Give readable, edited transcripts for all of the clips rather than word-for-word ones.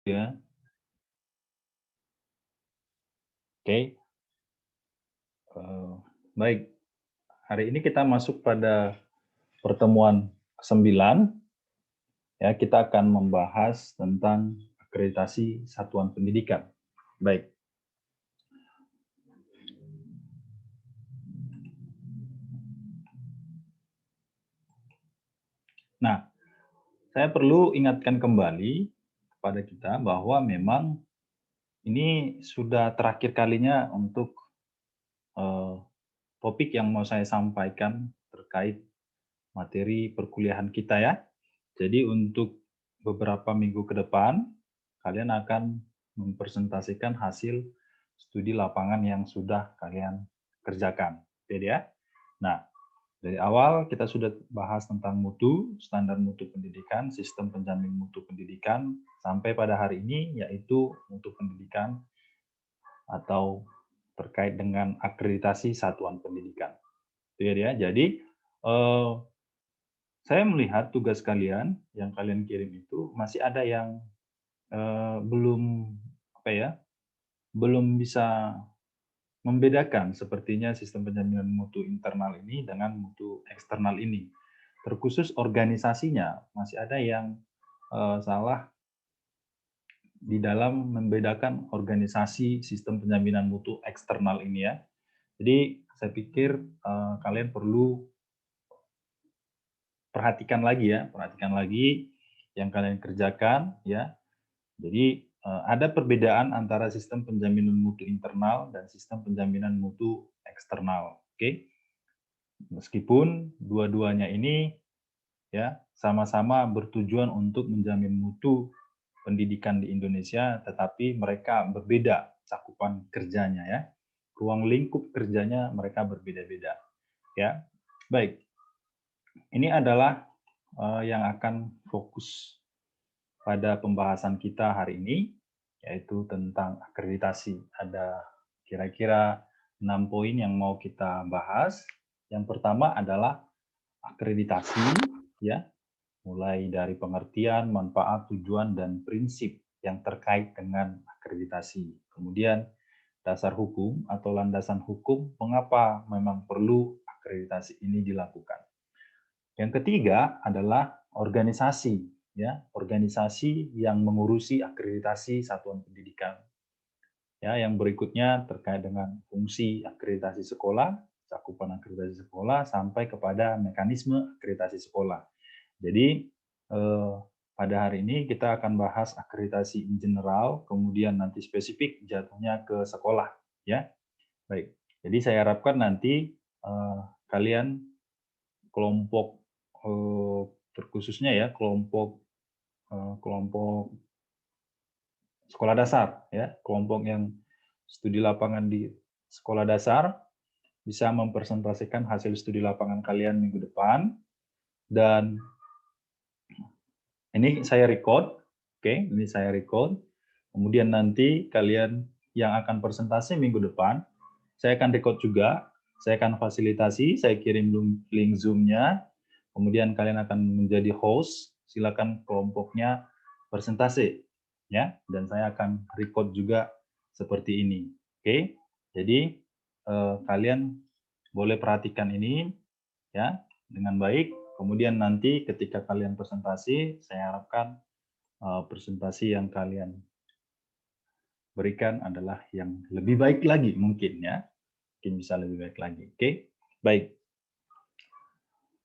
ya. Oke, baik. Hari ini kita masuk pada pertemuan ke-9, ya, kita akan membahas tentang akreditasi satuan pendidikan. Baik. Nah, saya perlu ingatkan kembali kepada kita bahwa memang ini sudah terakhir kalinya untuk topik yang mau saya sampaikan terkait materi perkuliahan kita ya. Jadi untuk beberapa minggu ke depan, kalian akan mempresentasikan hasil studi lapangan yang sudah kalian kerjakan. Oke ya. Nah, dari awal kita sudah bahas tentang mutu, standar mutu pendidikan, sistem penjamin mutu pendidikan, sampai pada hari ini yaitu mutu pendidikan atau terkait dengan akreditasi satuan pendidikan. Itu ya. Jadi saya melihat tugas kalian yang kalian kirim itu masih ada yang belum apa ya, belum bisa membedakan sepertinya sistem penjaminan mutu internal ini dengan mutu eksternal ini. Terkhusus organisasinya masih ada yang salah di dalam membedakan organisasi sistem penjaminan mutu eksternal ini ya. Jadi saya pikir kalian perlu perhatikan lagi yang kalian kerjakan ya. Jadi ada perbedaan antara sistem penjaminan mutu internal dan sistem penjaminan mutu eksternal. Oke. Meskipun dua-duanya ini ya sama-sama bertujuan untuk menjamin mutu pendidikan di Indonesia, tetapi mereka berbeda cakupan kerjanya ya. Ruang lingkup kerjanya mereka berbeda-beda. Ya. Baik. Ini adalah yang akan fokus pada pembahasan kita hari ini, yaitu tentang akreditasi. Ada kira-kira 6 poin yang mau kita bahas. Yang pertama adalah akreditasi, ya, mulai dari pengertian, manfaat, tujuan, dan prinsip yang terkait dengan akreditasi. Kemudian dasar hukum atau landasan hukum mengapa memang perlu akreditasi ini dilakukan. Yang ketiga adalah organisasi, ya, organisasi yang mengurusi akreditasi satuan pendidikan. Ya, yang berikutnya terkait dengan fungsi akreditasi sekolah, cakupan akreditasi sekolah sampai kepada mekanisme akreditasi sekolah. Jadi pada hari ini kita akan bahas akreditasi in general, kemudian nanti spesifik jatuhnya ke sekolah, ya. Baik. Jadi saya harapkan nanti kalian kelompok terkhususnya ya kelompok sekolah dasar ya, kelompok yang studi lapangan di sekolah dasar bisa mempresentasikan hasil studi lapangan kalian minggu depan, dan ini saya record, oke, ini saya record. Kemudian nanti kalian yang akan presentasi minggu depan, saya akan record juga, saya akan fasilitasi, saya kirim link Zoom-nya, kemudian kalian akan menjadi host, silakan kelompoknya presentasi, ya, dan saya akan record juga seperti ini, oke. Jadi kalian boleh perhatikan ini, ya, dengan baik. Kemudian nanti ketika kalian presentasi, saya harapkan presentasi yang kalian berikan adalah yang lebih baik lagi mungkin ya. Mungkin bisa lebih baik lagi. Oke, baik.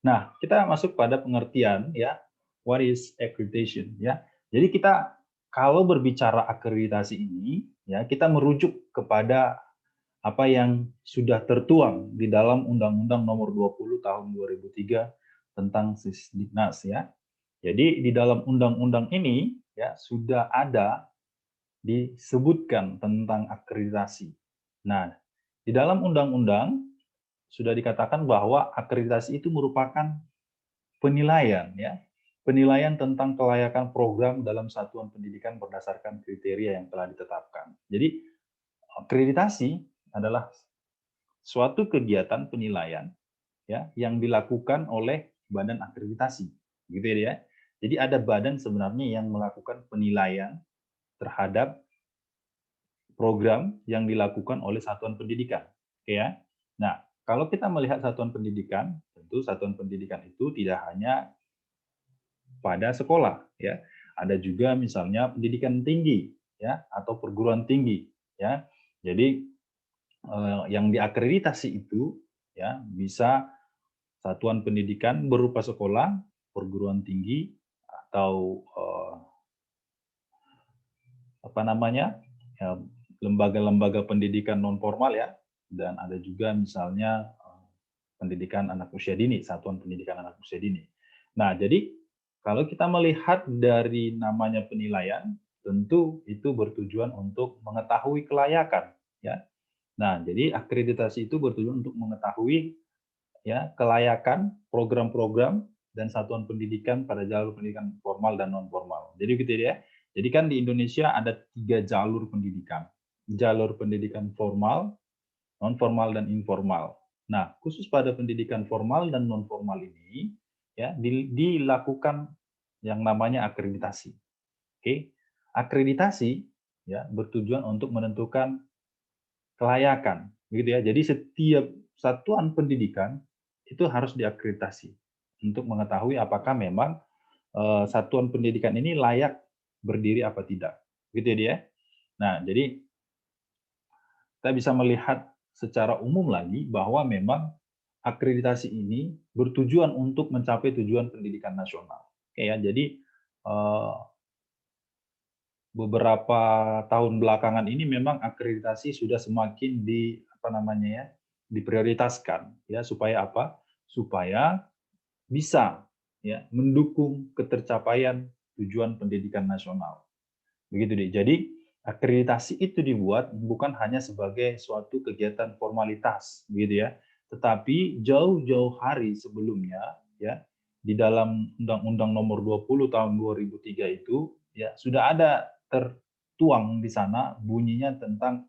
Nah, kita masuk pada pengertian ya. What is accreditation ya? Jadi kita kalau berbicara akreditasi ini ya, kita merujuk kepada apa yang sudah tertuang di dalam Undang-Undang Nomor 20 Tahun 2003 tentang Sisdiknas ya. Jadi di dalam undang-undang ini ya sudah ada disebutkan tentang akreditasi. Nah, di dalam undang-undang sudah dikatakan bahwa akreditasi itu merupakan penilaian ya, penilaian tentang kelayakan program dalam satuan pendidikan berdasarkan kriteria yang telah ditetapkan. Jadi akreditasi adalah suatu kegiatan penilaian ya yang dilakukan oleh badan akreditasi, gitu ya. Jadi ada badan sebenarnya yang melakukan penilaian terhadap program yang dilakukan oleh satuan pendidikan. Oke ya. Nah, kalau kita melihat satuan pendidikan, tentu satuan pendidikan itu tidak hanya pada sekolah ya. Ada juga misalnya pendidikan tinggi ya atau perguruan tinggi ya. Jadi yang diakreditasi itu ya bisa satuan pendidikan berupa sekolah, perguruan tinggi atau apa namanya? Ya, lembaga-lembaga pendidikan non formal ya, dan ada juga misalnya pendidikan anak usia dini, satuan pendidikan anak usia dini. Nah, jadi kalau kita melihat dari namanya penilaian, tentu itu bertujuan untuk mengetahui kelayakan ya. Nah, jadi akreditasi itu bertujuan untuk mengetahui ya kelayakan program-program dan satuan pendidikan pada jalur pendidikan formal dan non formal. Jadi gitu ya. Jadi kan di Indonesia ada 3 jalur pendidikan. Jalur pendidikan formal, non formal dan informal. Nah, khusus pada pendidikan formal dan non formal ini ya dilakukan yang namanya akreditasi. Oke. Akreditasi ya bertujuan untuk menentukan kelayakan, gitu ya. Jadi setiap satuan pendidikan itu harus diakreditasi untuk mengetahui apakah memang satuan pendidikan ini layak berdiri apa tidak, gitu ya dia. Nah, jadi kita bisa melihat secara umum lagi bahwa memang akreditasi ini bertujuan untuk mencapai tujuan pendidikan nasional. Oke ya, jadi beberapa tahun belakangan ini memang akreditasi sudah semakin apa namanya ya, diprioritaskan ya supaya apa? Supaya bisa ya mendukung ketercapaian tujuan pendidikan nasional. Begitu deh. Jadi akreditasi itu dibuat bukan hanya sebagai suatu kegiatan formalitas begitu ya, tetapi jauh-jauh hari sebelumnya ya di dalam Undang-Undang Nomor 20 Tahun 2003 itu ya sudah ada tertuang di sana bunyinya tentang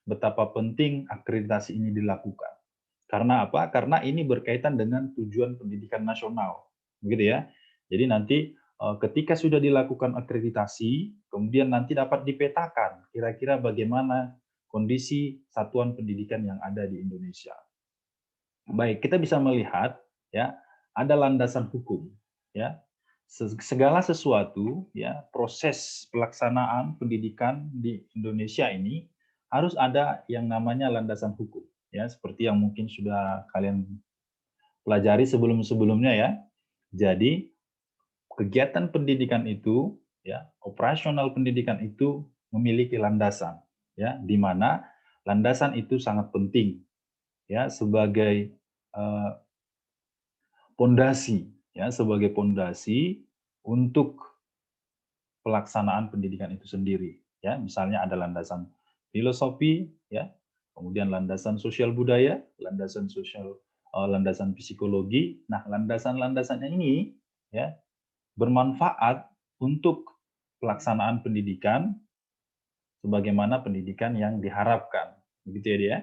betapa penting akreditasi ini dilakukan. Karena apa? Karena ini berkaitan dengan tujuan pendidikan nasional. Begitu ya. Jadi nanti ketika sudah dilakukan akreditasi, kemudian nanti dapat dipetakan kira-kira bagaimana kondisi satuan pendidikan yang ada di Indonesia. Baik, kita bisa melihat ya, ada landasan hukum ya. Segala sesuatu ya, proses pelaksanaan pendidikan di Indonesia ini harus ada yang namanya landasan hukum ya, seperti yang mungkin sudah kalian pelajari sebelum-sebelumnya ya. Jadi kegiatan pendidikan itu ya, operasional pendidikan itu memiliki landasan ya, di mana landasan itu sangat penting ya sebagai pondasi ya, sebagai pondasi untuk pelaksanaan pendidikan itu sendiri ya. Misalnya ada landasan filosofi ya, kemudian landasan sosial budaya, landasan sosial landasan psikologi. Nah, landasan-landasannya ini ya bermanfaat untuk pelaksanaan pendidikan sebagaimana pendidikan yang diharapkan. Begitu ya dia.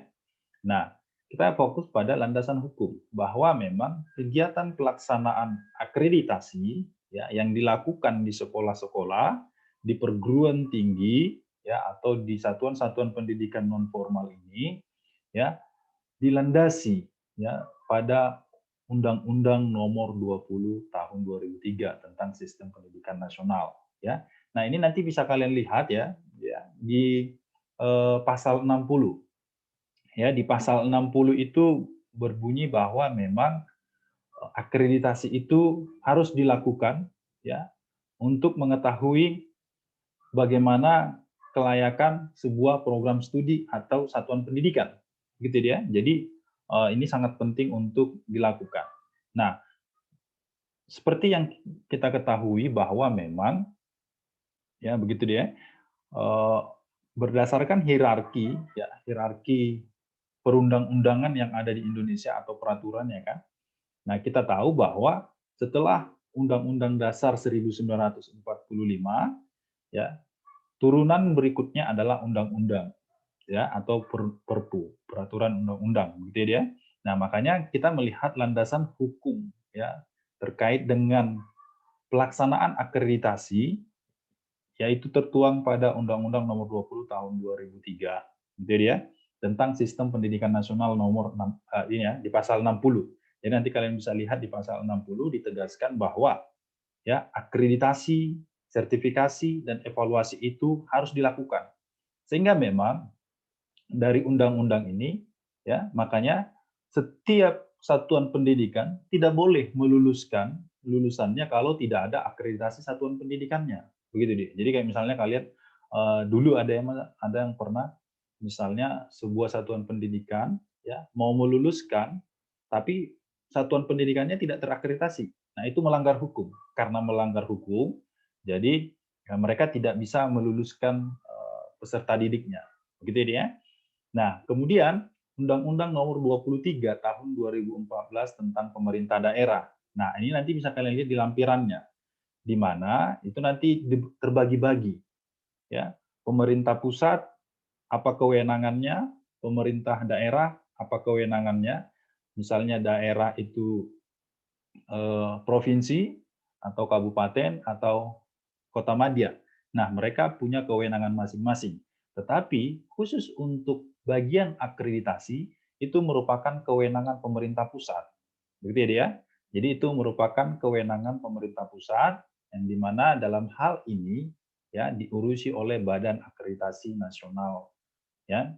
Nah, kita fokus pada landasan hukum bahwa memang kegiatan pelaksanaan akreditasi ya yang dilakukan di sekolah-sekolah, di perguruan tinggi ya atau di satuan-satuan pendidikan non formal ini ya dilandasi ya pada Undang-Undang Nomor 20 Tahun 2003 tentang Sistem Pendidikan Nasional ya. Nah, ini nanti bisa kalian lihat ya di pasal 60. Ya, di pasal 60 itu berbunyi bahwa memang akreditasi itu harus dilakukan ya untuk mengetahui bagaimana kelayakan sebuah program studi atau satuan pendidikan, gitu dia. Jadi ini sangat penting untuk dilakukan. Nah, seperti yang kita ketahui bahwa memang ya begitu dia, berdasarkan hierarki ya, hierarki perundang-undangan yang ada di Indonesia atau peraturannya kan. Nah, kita tahu bahwa setelah Undang-Undang Dasar 1945 ya, turunan berikutnya adalah undang-undang ya atau Perpu, peraturan undang-undang gitu ya. Nah, makanya kita melihat landasan hukum ya terkait dengan pelaksanaan akreditasi yaitu tertuang pada Undang-Undang Nomor 20 Tahun 2003, gitu ya, tentang Sistem Pendidikan Nasional nomor 6, ini ya, di pasal 60. Jadi nanti kalian bisa lihat di pasal 60 ditegaskan bahwa ya akreditasi, sertifikasi dan evaluasi itu harus dilakukan. Sehingga memang dari undang-undang ini ya, makanya setiap satuan pendidikan tidak boleh meluluskan lulusannya kalau tidak ada akreditasi satuan pendidikannya. Begitu dia. Jadi kayak misalnya kalian dulu ada yang pernah misalnya sebuah satuan pendidikan ya mau meluluskan tapi satuan pendidikannya tidak terakreditasi. Nah, itu melanggar hukum. Karena melanggar hukum, jadi ya, mereka tidak bisa meluluskan peserta didiknya. Begitu ya. Nah, kemudian Undang-Undang Nomor 23 Tahun 2014 tentang pemerintah daerah. Nah, ini nanti bisa kalian lihat di lampirannya, di mana itu nanti terbagi-bagi, ya. Pemerintah pusat apa kewenangannya, pemerintah daerah apa kewenangannya. Misalnya daerah itu provinsi atau kabupaten atau kota madya. Nah, mereka punya kewenangan masing-masing. Tetapi khusus untuk bagian akreditasi itu merupakan kewenangan pemerintah pusat. Begitu ya, dia? Jadi itu merupakan kewenangan pemerintah pusat yang dimana dalam hal ini ya diurusi oleh Badan Akreditasi Nasional ya.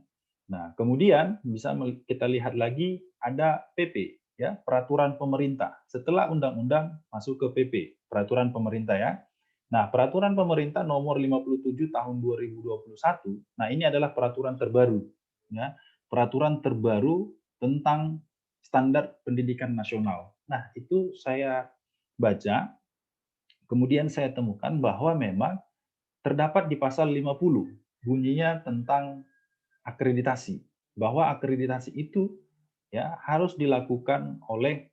Nah, kemudian bisa kita lihat lagi ada PP ya, peraturan pemerintah. Setelah undang-undang masuk ke PP, peraturan pemerintah ya. Nah, peraturan pemerintah nomor 57 tahun 2021. Nah, ini adalah peraturan terbaru ya. Peraturan terbaru tentang standar pendidikan nasional. Nah, itu saya baca, kemudian saya temukan bahwa memang terdapat di pasal 50 bunyinya tentang akreditasi, bahwa akreditasi itu ya harus dilakukan oleh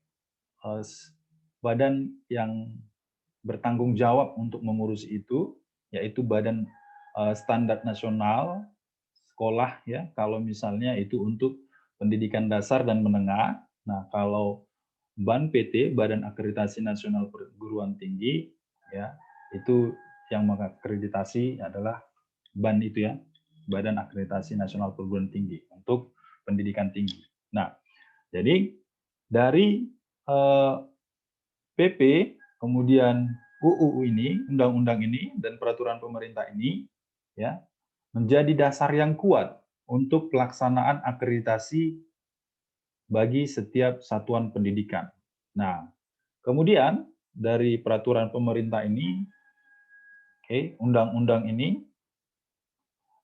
badan yang bertanggung jawab untuk mengurus itu, yaitu Badan Standar Nasional Sekolah ya. Kalau misalnya itu untuk pendidikan dasar dan menengah. Nah, kalau BAN PT, Badan Akreditasi Nasional Perguruan Tinggi, ya itu yang mengakreditasi adalah BAN itu ya, Badan Akreditasi Nasional Perguruan Tinggi untuk pendidikan tinggi. Nah, jadi dari PP, kemudian UU ini, undang-undang ini dan peraturan pemerintah ini ya menjadi dasar yang kuat untuk pelaksanaan akreditasi bagi setiap satuan pendidikan. Nah, kemudian dari peraturan pemerintah ini, undang-undang ini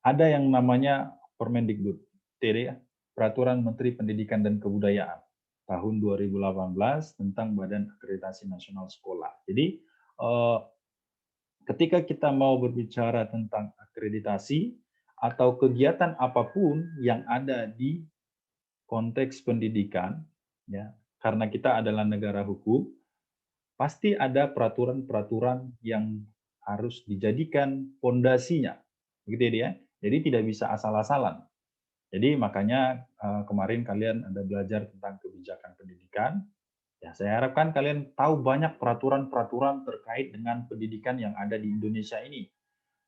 ada yang namanya Permendikbud, TD, Peraturan Menteri Pendidikan dan Kebudayaan tahun 2018 tentang Badan Akreditasi Nasional Sekolah. Jadi ketika kita mau berbicara tentang akreditasi atau kegiatan apapun yang ada di konteks pendidikan, ya, karena kita adalah negara hukum, pasti ada peraturan-peraturan yang harus dijadikan pondasinya, begitu ya dia. Jadi tidak bisa asal-asalan. Jadi makanya kemarin kalian ada belajar tentang kebijakan pendidikan. Ya, saya harapkan kalian tahu banyak peraturan-peraturan terkait dengan pendidikan yang ada di Indonesia ini.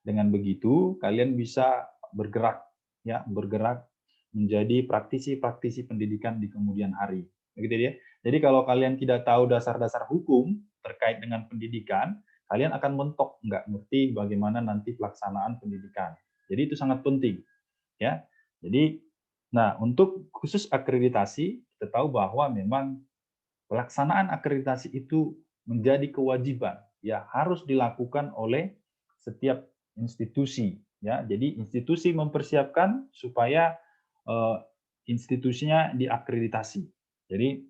Dengan begitu, kalian bisa bergerak, ya, bergerak menjadi praktisi-praktisi pendidikan di kemudian hari. Begitu ya. Jadi kalau kalian tidak tahu dasar-dasar hukum terkait dengan pendidikan, kalian akan mentok, nggak ngerti bagaimana nanti pelaksanaan pendidikan. Jadi itu sangat penting, ya. Jadi, nah untuk khusus akreditasi, kita tahu bahwa memang pelaksanaan akreditasi itu menjadi kewajiban, ya harus dilakukan oleh setiap institusi, ya. Jadi institusi mempersiapkan supaya institusinya diakreditasi. Jadi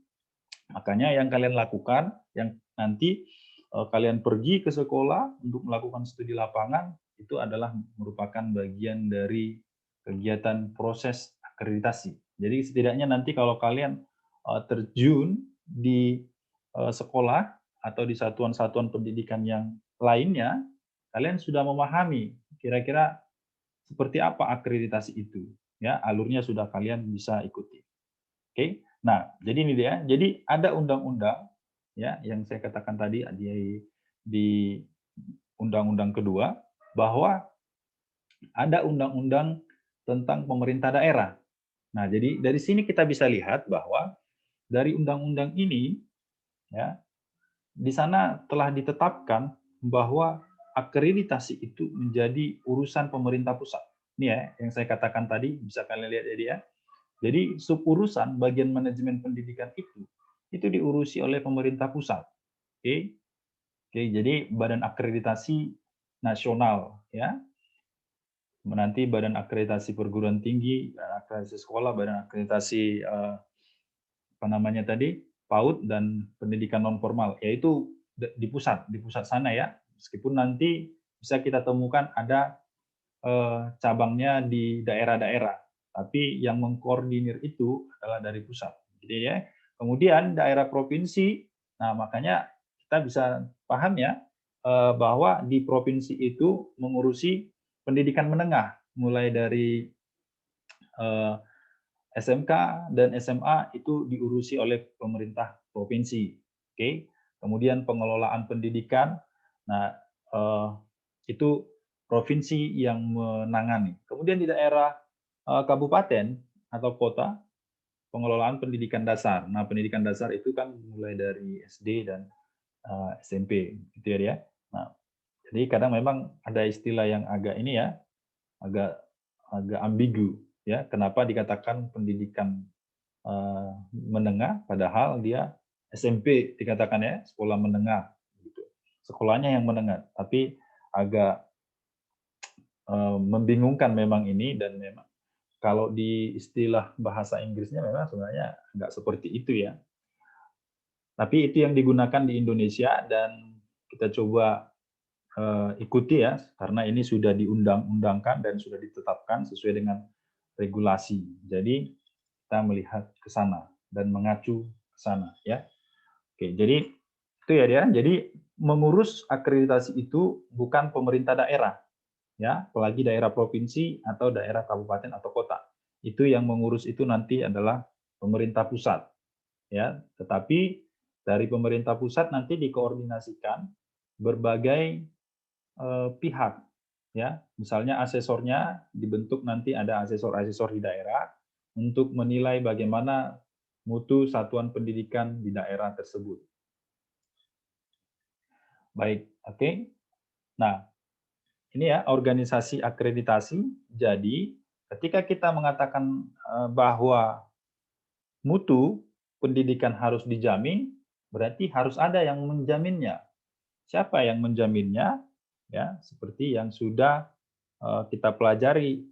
makanya yang kalian lakukan, yang nanti kalian pergi ke sekolah untuk melakukan studi lapangan, itu adalah merupakan bagian dari kegiatan proses akreditasi. Jadi setidaknya nanti kalau kalian terjun di sekolah atau di satuan-satuan pendidikan yang lainnya, kalian sudah memahami kira-kira seperti apa akreditasi itu, ya alurnya sudah kalian bisa ikuti. Oke, nah jadi ini dia. Jadi ada undang-undang ya yang saya katakan tadi di undang-undang kedua bahwa ada undang-undang tentang pemerintah daerah. Nah, jadi dari sini kita bisa lihat bahwa dari undang-undang ini, ya, di sana telah ditetapkan bahwa akreditasi itu menjadi urusan pemerintah pusat. Ini ya, yang saya katakan tadi, bisa kalian lihat ya. Jadi suburusan bagian manajemen pendidikan itu diurusi oleh pemerintah pusat. Oke, oke. Jadi Badan Akreditasi Nasional, ya, nanti Badan Akreditasi Perguruan Tinggi, Badan Akreditasi Sekolah, Badan Akreditasi apa namanya tadi, PAUD dan pendidikan non formal, yaitu di pusat sana ya. Meskipun nanti bisa kita temukan ada cabangnya di daerah-daerah, tapi yang mengkoordinir itu adalah dari pusat. Jadi ya, kemudian daerah provinsi, nah makanya kita bisa paham ya bahwa di provinsi itu mengurusi pendidikan menengah, mulai dari SMK dan SMA itu diurusi oleh pemerintah provinsi. Oke. Kemudian pengelolaan pendidikan, nah itu provinsi yang menangani. Kemudian di daerah kabupaten atau kota, pengelolaan pendidikan dasar. Nah, pendidikan dasar itu kan mulai dari SD dan SMP, gitu ya dia. Nah, jadi kadang memang ada istilah yang agak ini ya, agak agak ambigu ya. Kenapa dikatakan pendidikan menengah, padahal dia SMP dikatakan ya, sekolah menengah. Gitu. Sekolahnya yang menengah, tapi agak membingungkan memang ini, dan memang kalau di istilah bahasa Inggrisnya memang sebenarnya nggak seperti itu ya. Tapi itu yang digunakan di Indonesia dan kita coba ikuti ya, karena ini sudah diundang-undangkan dan sudah ditetapkan sesuai dengan regulasi. Jadi kita melihat ke sana dan mengacu ke sana ya. Oke, jadi itu ya dia. Jadi mengurus akreditasi itu bukan pemerintah daerah ya, apalagi daerah provinsi atau daerah kabupaten atau kota. Itu yang mengurus itu nanti adalah pemerintah pusat ya. Tetapi dari pemerintah pusat nanti dikoordinasikan berbagai pihak ya. Misalnya asesornya dibentuk, nanti ada asesor-asesor di daerah untuk menilai bagaimana mutu satuan pendidikan di daerah tersebut. Baik, oke. Nah, ini ya organisasi akreditasi. Jadi, ketika kita mengatakan bahwa mutu pendidikan harus dijamin, berarti harus ada yang menjaminnya. Siapa yang menjaminnya? Ya, seperti yang sudah kita pelajari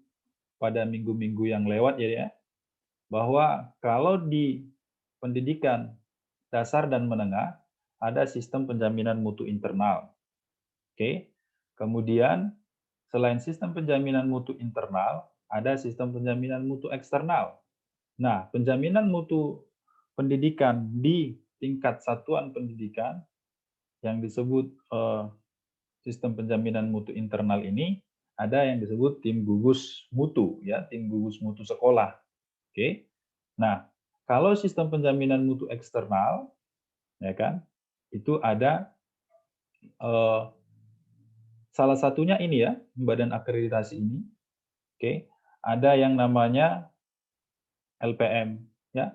pada minggu-minggu yang lewat ya, bahwa kalau di pendidikan dasar dan menengah ada sistem penjaminan mutu internal. Oke. Kemudian selain sistem penjaminan mutu internal, ada sistem penjaminan mutu eksternal. Nah, penjaminan mutu pendidikan di tingkat satuan pendidikan yang disebut sistem penjaminan mutu internal ini, ada yang disebut tim gugus mutu ya, tim gugus mutu sekolah. Oke. Nah, kalau sistem penjaminan mutu eksternal ya kan, itu ada salah satunya ini ya, badan akreditasi ini. Oke. Ada yang namanya LPM ya,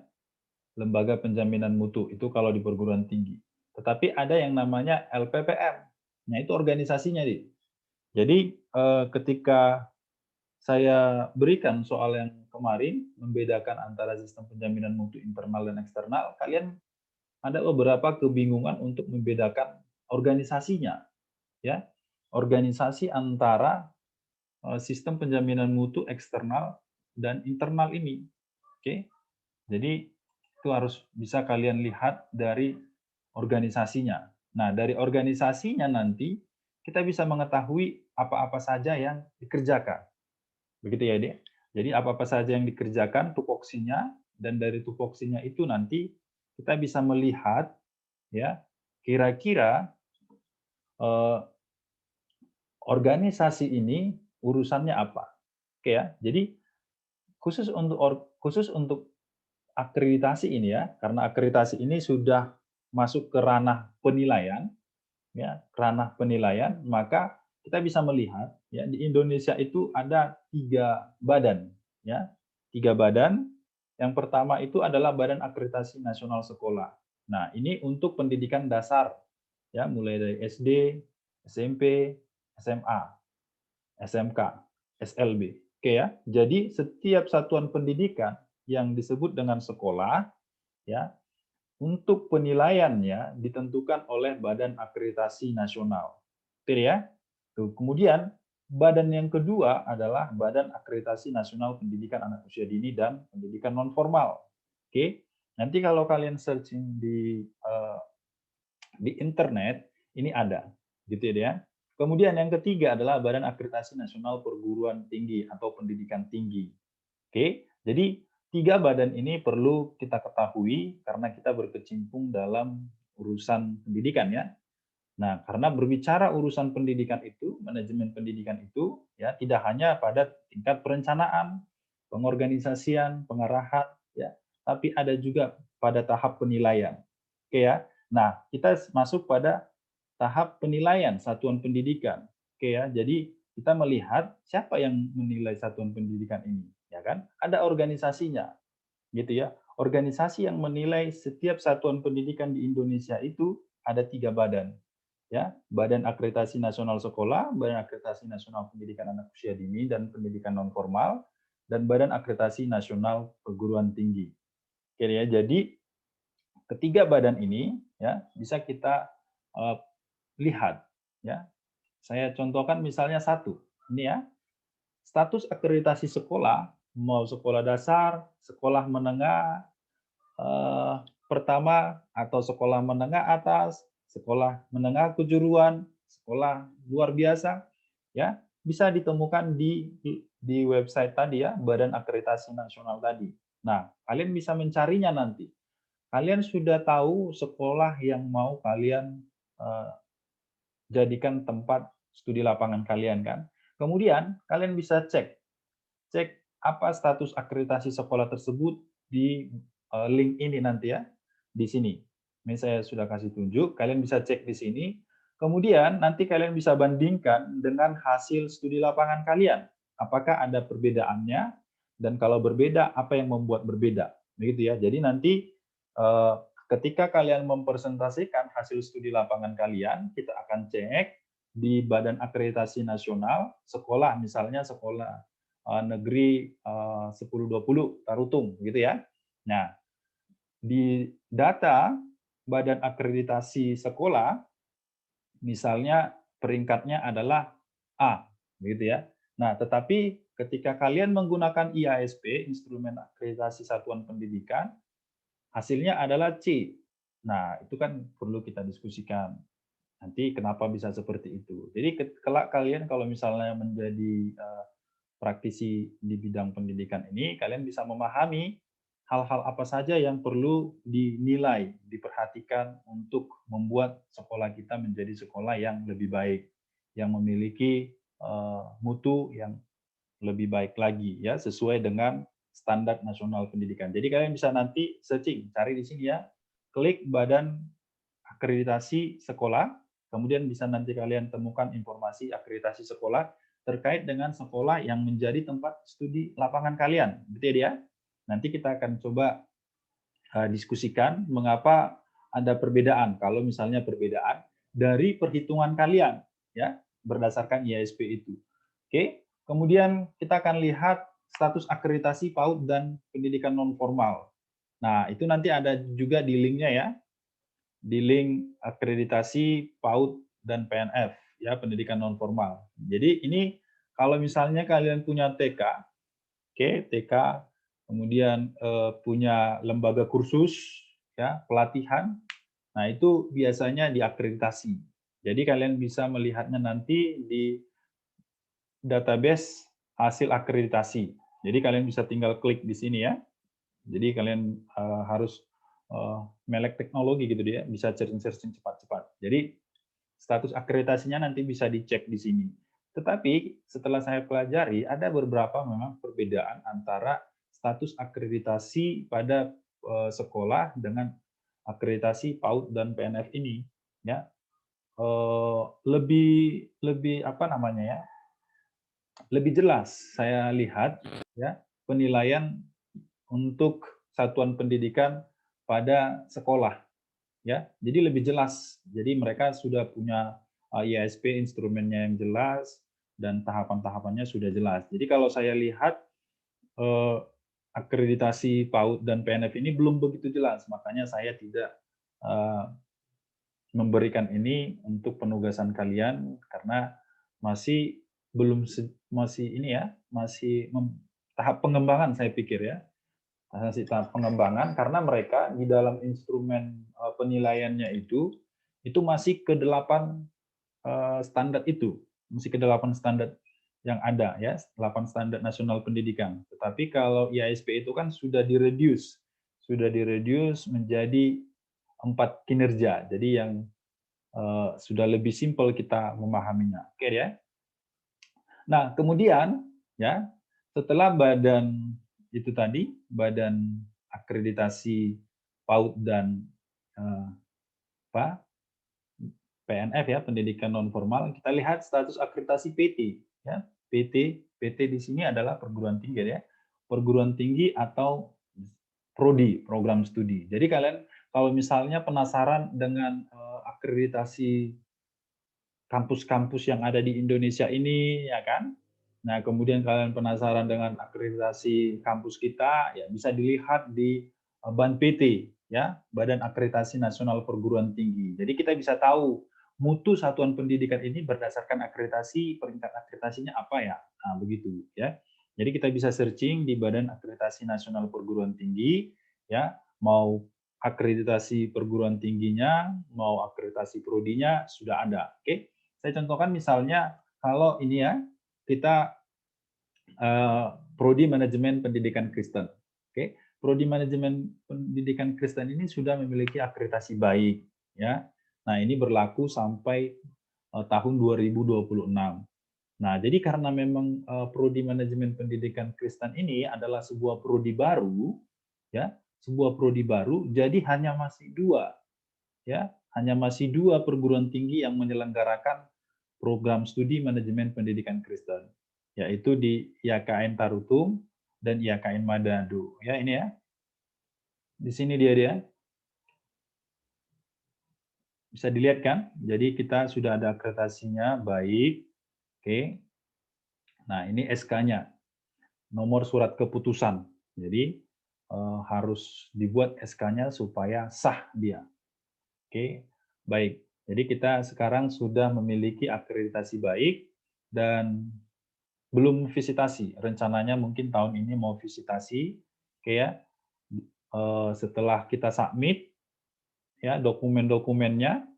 Lembaga Penjaminan Mutu, itu kalau di perguruan tinggi. Tetapi ada yang namanya LPPM. Nah, itu organisasinya, Di. Jadi ketika saya berikan soal yang kemarin membedakan antara sistem penjaminan mutu internal dan eksternal, kalian ada beberapa kebingungan untuk membedakan organisasinya, ya. Organisasi antara sistem penjaminan mutu eksternal dan internal ini. Oke. Jadi itu harus bisa kalian lihat dari organisasinya. Nah, dari organisasinya nanti kita bisa mengetahui apa-apa saja yang dikerjakan. Begitu ya, Dek? Jadi apa-apa saja yang dikerjakan, tupoksinya, dan dari tupoksinya itu nanti kita bisa melihat ya, kira-kira organisasi ini urusannya apa. Oke ya. Jadi khusus untuk akreditasi ini ya, karena akreditasi ini sudah masuk ke ranah penilaian ya, ranah penilaian, maka kita bisa melihat ya di Indonesia itu ada 3 badan ya. 3 badan. Yang pertama itu adalah Badan Akreditasi Nasional Sekolah. Nah, ini untuk pendidikan dasar ya, mulai dari SD, SMP, SMA, SMK, SLB. Oke ya. Jadi setiap satuan pendidikan yang disebut dengan sekolah ya, untuk penilaiannya ditentukan oleh Badan Akreditasi Nasional. Oke ya. Tuh, kemudian badan yang kedua adalah Badan Akreditasi Nasional Pendidikan Anak Usia Dini dan Pendidikan Non Formal. Oke. Nanti kalau kalian searching di internet ini ada, gitu ya. Kemudian yang ketiga adalah Badan Akreditasi Nasional Perguruan Tinggi atau Pendidikan Tinggi. Oke, jadi 3 badan ini perlu kita ketahui karena kita berkecimpung dalam urusan pendidikan ya. Nah, karena berbicara urusan pendidikan itu, manajemen pendidikan itu, ya tidak hanya pada tingkat perencanaan, pengorganisasian, pengarahan, ya, tapi ada juga pada tahap penilaian. Oke ya. Nah, kita masuk pada tahap penilaian satuan pendidikan. Oke ya. Jadi kita melihat siapa yang menilai satuan pendidikan ini, ya kan? Ada organisasinya, gitu ya. Organisasi yang menilai setiap satuan pendidikan di Indonesia itu ada 3 badan ya, Badan Akreditasi Nasional Sekolah, Badan Akreditasi Nasional Pendidikan Anak Usia Dini dan Pendidikan Non Formal, dan Badan Akreditasi Nasional Perguruan Tinggi. Oke ya, jadi ketiga badan ini ya bisa kita lihat ya. Saya contohkan misalnya satu, ini ya, status akreditasi sekolah, mau sekolah dasar, sekolah menengah, pertama atau sekolah menengah atas, sekolah menengah kejuruan, sekolah luar biasa, ya bisa ditemukan di website tadi ya, Badan Akreditasi Nasional tadi. Nah, kalian bisa mencarinya nanti. Kalian sudah tahu sekolah yang mau kalian jadikan tempat studi lapangan kalian kan. Kemudian kalian bisa cek apa status akreditasi sekolah tersebut di link ini nanti ya, di sini. Ini saya sudah kasih tunjuk, kalian bisa cek di sini. Kemudian nanti kalian bisa bandingkan dengan hasil studi lapangan kalian. Apakah ada perbedaannya? Dan kalau berbeda, apa yang membuat berbeda? Begitu ya. Jadi nanti ketika kalian mempresentasikan hasil studi lapangan kalian, kita akan cek di Badan Akreditasi Nasional, sekolah misalnya sekolah negeri 1020 Tarutung gitu ya. Nah, di data Badan Akreditasi Sekolah misalnya peringkatnya adalah A gitu ya. Nah, tetapi ketika kalian menggunakan IASP, Instrumen Akreditasi Satuan Pendidikan, hasilnya adalah C. Nah, itu kan perlu kita diskusikan. Nanti kenapa bisa seperti itu. Jadi kelak kalian kalau misalnya menjadi praktisi di bidang pendidikan ini, kalian bisa memahami hal-hal apa saja yang perlu dinilai, diperhatikan untuk membuat sekolah kita menjadi sekolah yang lebih baik, yang memiliki mutu yang lebih baik lagi ya, sesuai dengan standar nasional pendidikan. Jadi kalian bisa nanti searching, cari di sini ya, klik Badan Akreditasi Sekolah, kemudian bisa nanti kalian temukan informasi akreditasi sekolah terkait dengan sekolah yang menjadi tempat studi lapangan kalian, gitu ya. Nanti kita akan coba diskusikan mengapa ada perbedaan. Kalau misalnya perbedaan dari perhitungan kalian, ya, berdasarkan IASP itu. Oke, kemudian kita akan lihat status akreditasi PAUD dan pendidikan non formal. Nah, itu nanti ada juga di linknya ya, di link akreditasi PAUD dan PNF, ya, pendidikan non formal. Jadi ini kalau misalnya kalian punya TK, oke, TK, kemudian punya lembaga kursus, ya, pelatihan, nah itu biasanya diakreditasi. Jadi kalian bisa melihatnya nanti di database hasil akreditasi. Jadi kalian bisa tinggal klik di sini ya. Jadi kalian harus melek teknologi gitu dia, bisa searching cepat-cepat. Jadi status akreditasinya nanti bisa dicek di sini. Tetapi setelah saya pelajari ada beberapa memang perbedaan antara status akreditasi pada sekolah dengan akreditasi PAUD dan PNF ini, ya. lebih lebih apa namanya ya, lebih jelas saya lihat ya penilaian untuk satuan pendidikan pada sekolah ya. Jadi lebih jelas. Jadi mereka sudah punya ISP instrumennya yang jelas dan tahapan-tahapannya sudah jelas. Jadi kalau saya lihat eh, akreditasi PAUD dan PNF ini belum begitu jelas, makanya saya tidak eh, memberikan ini untuk penugasan kalian karena masih belum masih ini ya, masih tahap pengembangan saya pikir ya. Masih tahap pengembangan karena mereka di dalam instrumen penilaiannya itu masih ke 8 standar itu, masih ke 8 standar yang ada ya, 8 standar nasional pendidikan. Tetapi kalau IASP itu kan sudah direduce menjadi 4 kinerja. Jadi yang sudah lebih simpel kita memahaminya. Oke ya. Nah, kemudian ya, setelah badan itu tadi, badan akreditasi PAUD dan apa? PNF ya, pendidikan non formal, kita lihat status akreditasi PT ya. PT di sini adalah perguruan tinggi ya. Perguruan tinggi atau prodi, program studi. Jadi kalian kalau misalnya penasaran dengan akreditasi kampus-kampus yang ada di Indonesia ini, ya kan? Nah, kemudian kalian penasaran dengan akreditasi kampus kita, ya bisa dilihat di BAN PT, ya, Badan Akreditasi Nasional Perguruan Tinggi. Jadi kita bisa tahu mutu satuan pendidikan ini berdasarkan akreditasi, peringkat akreditasinya apa ya? Nah, begitu, ya. Jadi kita bisa searching di Badan Akreditasi Nasional Perguruan Tinggi, ya, mau akreditasi perguruan tingginya, mau akreditasi prodinya sudah ada. Oke. Saya contohkan misalnya kalau ini ya, kita prodi manajemen pendidikan Kristen. Oke, prodi manajemen pendidikan Kristen ini sudah memiliki akreditasi baik ya. Nah, ini berlaku sampai tahun 2026. Nah, jadi karena memang prodi manajemen pendidikan Kristen ini adalah sebuah prodi baru ya, sebuah prodi baru, jadi hanya masih dua ya, hanya masih dua perguruan tinggi yang menyelenggarakan program studi manajemen pendidikan Kristen, yaitu di IAKN Tarutung dan IAKN Manado. Ya, ini ya. Di sini dia. Bisa dilihat kan? Jadi kita sudah ada akreditasinya baik. Oke. Nah, ini SK-nya. Nomor surat keputusan. Jadi harus dibuat SK-nya supaya sah dia. Oke, baik. Jadi kita sekarang sudah memiliki akreditasi baik dan belum visitasi. Rencananya mungkin tahun ini mau visitasi. Oke ya. Setelah kita submit ya dokumen-dokumennya,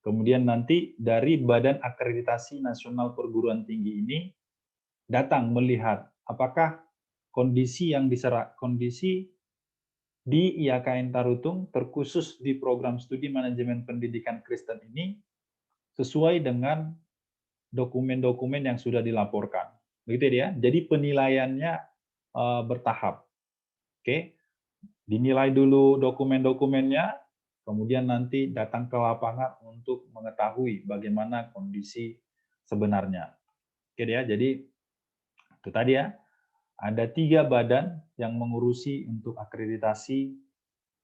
kemudian nanti dari Badan Akreditasi Nasional Perguruan Tinggi ini datang melihat apakah kondisi di IAKN Tarutung terkhusus di program studi manajemen pendidikan Kristen ini sesuai dengan dokumen-dokumen yang sudah dilaporkan. Begitu ya. Jadi penilaiannya bertahap. Oke. Dinilai dulu dokumen-dokumennya, kemudian nanti datang ke lapangan untuk mengetahui bagaimana kondisi sebenarnya. Oke ya. Jadi itu tadi ya. Ada 3 badan yang mengurusi untuk akreditasi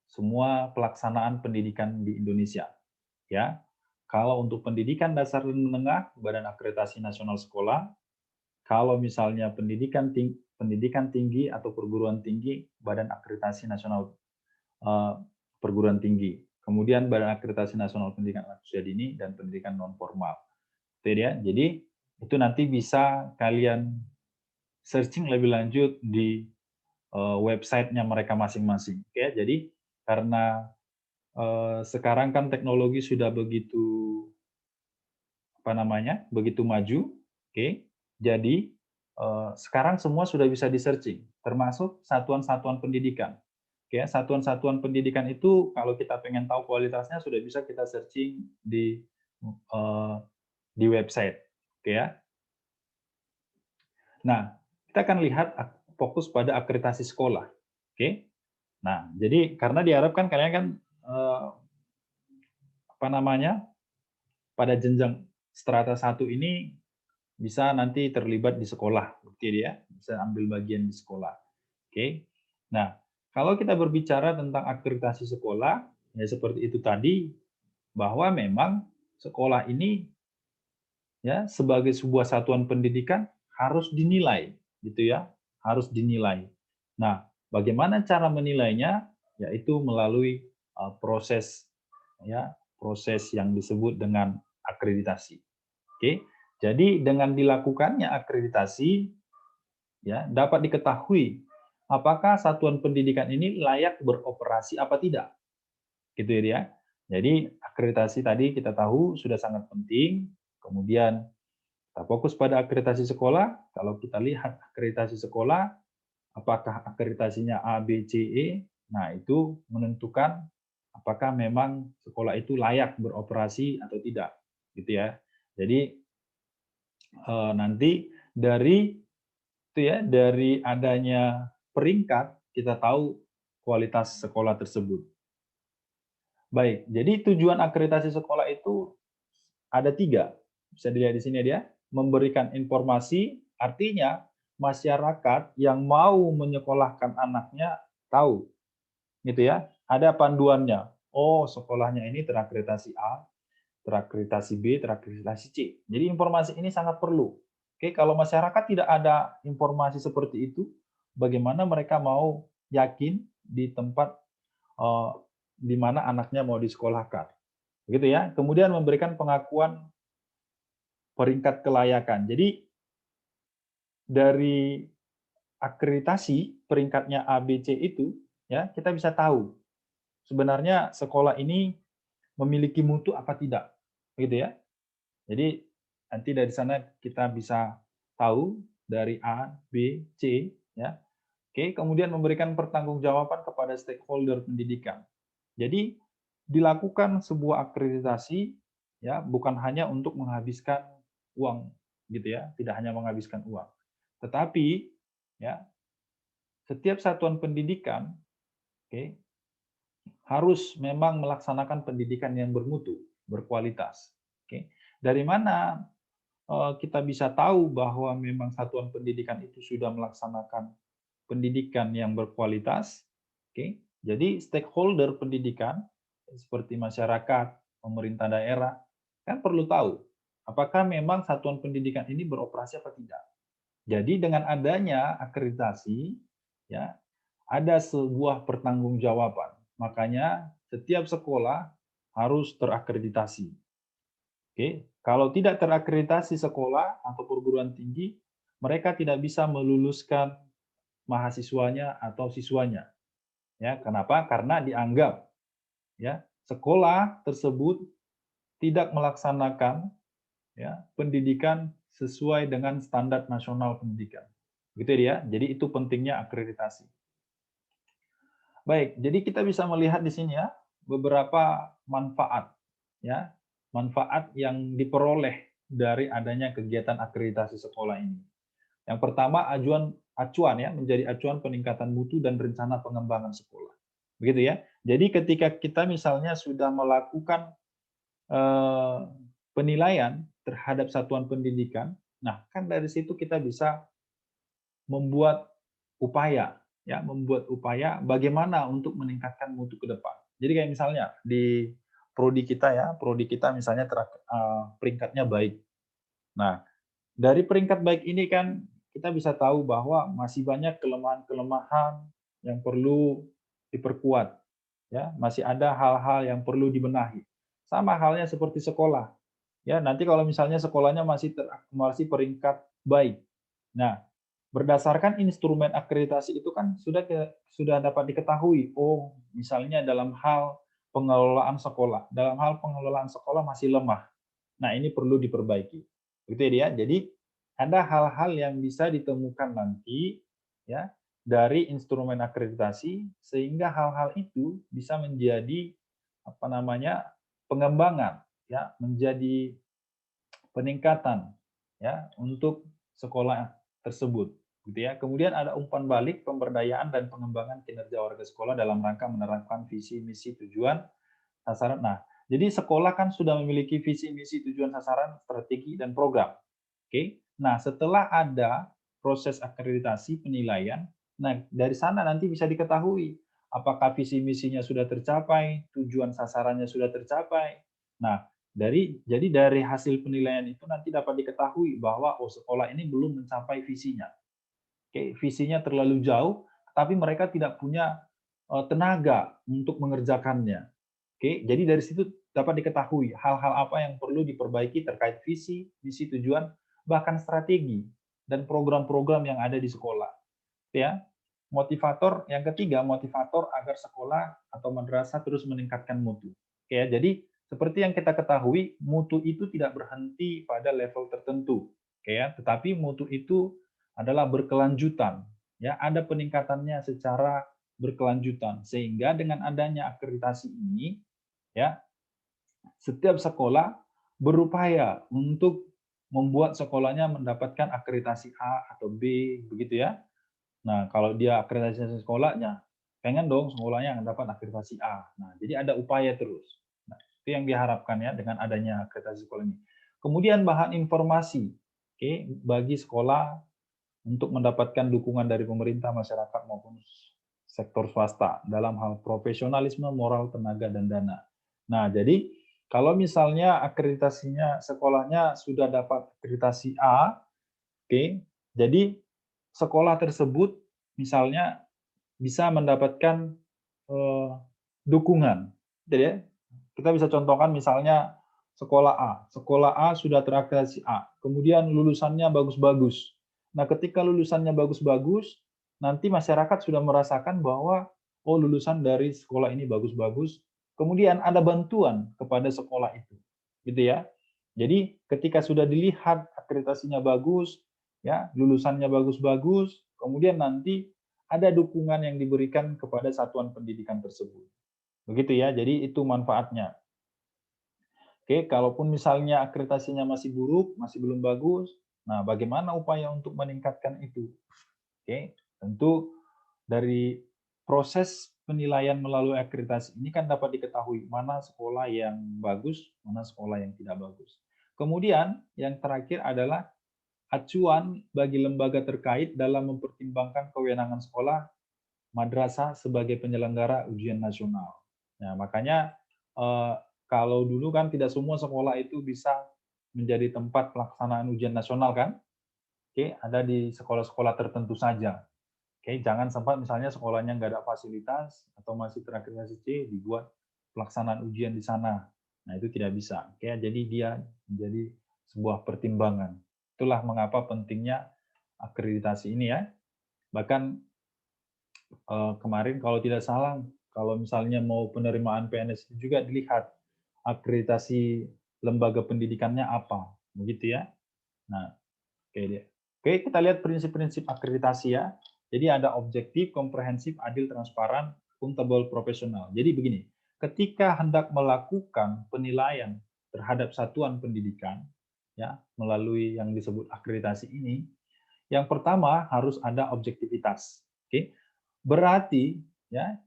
semua pelaksanaan pendidikan di Indonesia. Ya, kalau untuk pendidikan dasar dan menengah, Badan Akreditasi Nasional Sekolah. Kalau misalnya pendidikan tinggi atau perguruan tinggi, Badan Akreditasi Nasional Perguruan Tinggi. Kemudian Badan Akreditasi Nasional Pendidikan Anak Usia Dini dan Pendidikan Non Formal. Jadi itu nanti bisa kalian searching lebih lanjut di websitenya mereka masing-masing. Jadi karena sekarang kan teknologi sudah begitu begitu maju. Jadi sekarang semua sudah bisa di-searching, termasuk satuan-satuan pendidikan. Satuan-satuan pendidikan itu kalau kita pengen tahu kualitasnya sudah bisa kita searching di website. Ya. Nah, kita akan lihat fokus pada akreditasi sekolah. Nah, jadi karena diharapkan kalian kan pada jenjang strata 1 ini bisa nanti terlibat di sekolah, oke ya, bisa ambil bagian di sekolah. Oke. Nah, kalau kita berbicara tentang akreditasi sekolah, ya seperti itu tadi, bahwa memang sekolah ini ya sebagai sebuah satuan pendidikan harus dinilai, gitu ya, harus dinilai. Nah, bagaimana cara menilainya? Yaitu melalui proses ya, proses yang disebut dengan akreditasi. Oke. Jadi dengan dilakukannya akreditasi ya dapat diketahui apakah satuan pendidikan ini layak beroperasi apa tidak. Gitu ya dia. Jadi akreditasi tadi kita tahu sudah sangat penting. Kemudian kita fokus pada akreditasi sekolah. Kalau kita lihat akreditasi sekolah, apakah akreditasinya A, B, C, E, nah itu menentukan apakah memang sekolah itu layak beroperasi atau tidak, gitu ya. Jadi nanti dari itu ya, dari adanya peringkat kita tahu kualitas sekolah tersebut. Baik, jadi tujuan akreditasi sekolah itu ada 3. Bisa dilihat di sini dia, memberikan informasi, artinya masyarakat yang mau menyekolahkan anaknya tahu, gitu ya. Ada panduannya. Oh, sekolahnya ini terakreditasi A, terakreditasi B, terakreditasi C. Jadi informasi ini sangat perlu. Oke, kalau masyarakat tidak ada informasi seperti itu, bagaimana mereka mau yakin di tempat eh, di mana anaknya mau disekolahkan? Begitu ya. Kemudian memberikan pengakuan peringkat kelayakan. Jadi dari akreditasi peringkatnya A, B, C itu ya kita bisa tahu sebenarnya sekolah ini memiliki mutu apa tidak, gitu ya. Jadi nanti dari sana kita bisa tahu dari A, B, C, ya. Oke, kemudian memberikan pertanggungjawaban kepada stakeholder pendidikan. Jadi dilakukan sebuah akreditasi ya bukan hanya untuk menghabiskan uang gitu ya, tidak hanya menghabiskan uang. Tetapi ya setiap satuan pendidikan oke, harus memang melaksanakan pendidikan yang bermutu, berkualitas. Oke. Dari mana kita bisa tahu bahwa memang satuan pendidikan itu sudah melaksanakan pendidikan yang berkualitas? Oke. Jadi stakeholder pendidikan seperti masyarakat, pemerintah daerah kan perlu tahu apakah memang satuan pendidikan ini beroperasi apa tidak. Jadi dengan adanya akreditasi ya ada sebuah pertanggungjawaban. Makanya setiap sekolah harus terakreditasi. Oke, kalau tidak terakreditasi sekolah atau perguruan tinggi, mereka tidak bisa meluluskan mahasiswanya atau siswanya. Ya, kenapa? Karena dianggap ya sekolah tersebut tidak melaksanakan ya pendidikan sesuai dengan standar nasional pendidikan. Gitu ya. Jadi itu pentingnya akreditasi. Baik, jadi kita bisa melihat di sini ya beberapa manfaat ya, manfaat yang diperoleh dari adanya kegiatan akreditasi sekolah ini. Yang pertama acuan ya, menjadi acuan peningkatan mutu dan rencana pengembangan sekolah. Begitu ya. Jadi ketika kita misalnya sudah melakukan eh, penilaian terhadap satuan pendidikan, nah kan dari situ kita bisa membuat upaya ya, membuat upaya bagaimana untuk meningkatkan mutu ke depan. Jadi kayak misalnya di prodi kita ya, prodi kita misalnya peringkatnya baik. Nah, dari peringkat baik ini kan kita bisa tahu bahwa masih banyak kelemahan-kelemahan yang perlu diperkuat ya, masih ada hal-hal yang perlu dibenahi. Sama halnya seperti sekolah. Ya, nanti kalau misalnya sekolahnya masih peringkat baik. Nah, berdasarkan instrumen akreditasi itu kan sudah dapat diketahui, oh, misalnya dalam hal pengelolaan sekolah. Dalam hal pengelolaan sekolah masih lemah. Nah, ini perlu diperbaiki. Begitu ya dia. Jadi ada hal-hal yang bisa ditemukan nanti ya dari instrumen akreditasi sehingga hal-hal itu bisa menjadi apa namanya pengembangan ya, menjadi peningkatan ya untuk sekolah tersebut gitu ya. Kemudian ada umpan balik pemberdayaan dan pengembangan kinerja warga sekolah dalam rangka menerapkan visi misi tujuan sasaran. Nah, Jadi sekolah kan sudah memiliki visi, misi, tujuan, sasaran, strategi, dan program. Oke. Nah, setelah ada proses akreditasi penilaian, nah dari sana nanti bisa diketahui apakah visi misinya sudah tercapai, tujuan sasarannya sudah tercapai. Nah, jadi dari hasil penilaian itu nanti dapat diketahui bahwa oh sekolah ini belum mencapai visinya. Oke, visinya terlalu jauh, tapi mereka tidak punya tenaga untuk mengerjakannya. Oke, jadi dari situ dapat diketahui hal-hal apa yang perlu diperbaiki terkait visi, misi, tujuan, bahkan strategi dan program-program yang ada di sekolah. Ya, motivator yang ketiga, motivator agar sekolah atau madrasah terus meningkatkan mutu. Oke, ya, jadi seperti yang kita ketahui, mutu itu tidak berhenti pada level tertentu. Oke, ya, tetapi mutu itu adalah berkelanjutan. Ya, ada peningkatannya secara berkelanjutan sehingga dengan adanya akreditasi ini, ya, setiap sekolah berupaya untuk membuat sekolahnya mendapatkan akreditasi A atau B, begitu ya. Nah, kalau dia akreditasi sekolahnya, pengen dong sekolahnya dapat akreditasi A. Nah, jadi ada upaya terus. Nah, itu yang diharapkan ya dengan adanya akreditasi sekolah ini. Kemudian bahan informasi, oke, bagi sekolah untuk mendapatkan dukungan dari pemerintah, masyarakat maupun sektor swasta dalam hal profesionalisme, moral, tenaga, dan dana. Nah, jadi kalau misalnya akreditasinya sekolahnya sudah dapat akreditasi A, oke, jadi sekolah tersebut misalnya bisa mendapatkan dukungan. Jadi ya, kita bisa contohkan misalnya sekolah A sudah terakreditasi A, kemudian lulusannya bagus-bagus. Nah, ketika lulusannya bagus-bagus, nanti masyarakat sudah merasakan bahwa oh lulusan dari sekolah ini bagus-bagus, kemudian ada bantuan kepada sekolah itu, gitu ya. Jadi ketika sudah dilihat akreditasinya bagus, ya lulusannya bagus-bagus, kemudian nanti ada dukungan yang diberikan kepada satuan pendidikan tersebut. Begitu ya, jadi itu manfaatnya. Oke, kalaupun misalnya akreditasinya masih buruk, masih belum bagus, nah bagaimana upaya untuk meningkatkan itu? Oke, tentu dari proses penilaian melalui akreditasi ini kan dapat diketahui mana sekolah yang bagus, mana sekolah yang tidak bagus. Kemudian yang terakhir adalah acuan bagi lembaga terkait dalam mempertimbangkan kewenangan sekolah madrasah sebagai penyelenggara ujian nasional. Nah, makanya kalau dulu kan tidak semua sekolah itu bisa menjadi tempat pelaksanaan ujian nasional kan? Oke, ada di sekolah-sekolah tertentu saja. Oke, jangan sempat misalnya sekolahnya nggak ada fasilitas atau masih terakreditasi C dibuat pelaksanaan ujian di sana. Nah, itu tidak bisa. Oke, jadi dia menjadi sebuah pertimbangan. Itulah mengapa pentingnya akreditasi ini ya. Bahkan kemarin kalau tidak salah, kalau misalnya mau penerimaan PNS juga dilihat akreditasi lembaga pendidikannya apa, begitu ya. Nah, oke deh. Oke, kita lihat prinsip-prinsip akreditasi ya. Jadi ada objektif, komprehensif, adil, transparan, akuntabel, profesional. Jadi begini, ketika hendak melakukan penilaian terhadap satuan pendidikan, ya melalui yang disebut akreditasi ini, yang pertama harus ada objektivitas. Oke, berarti ya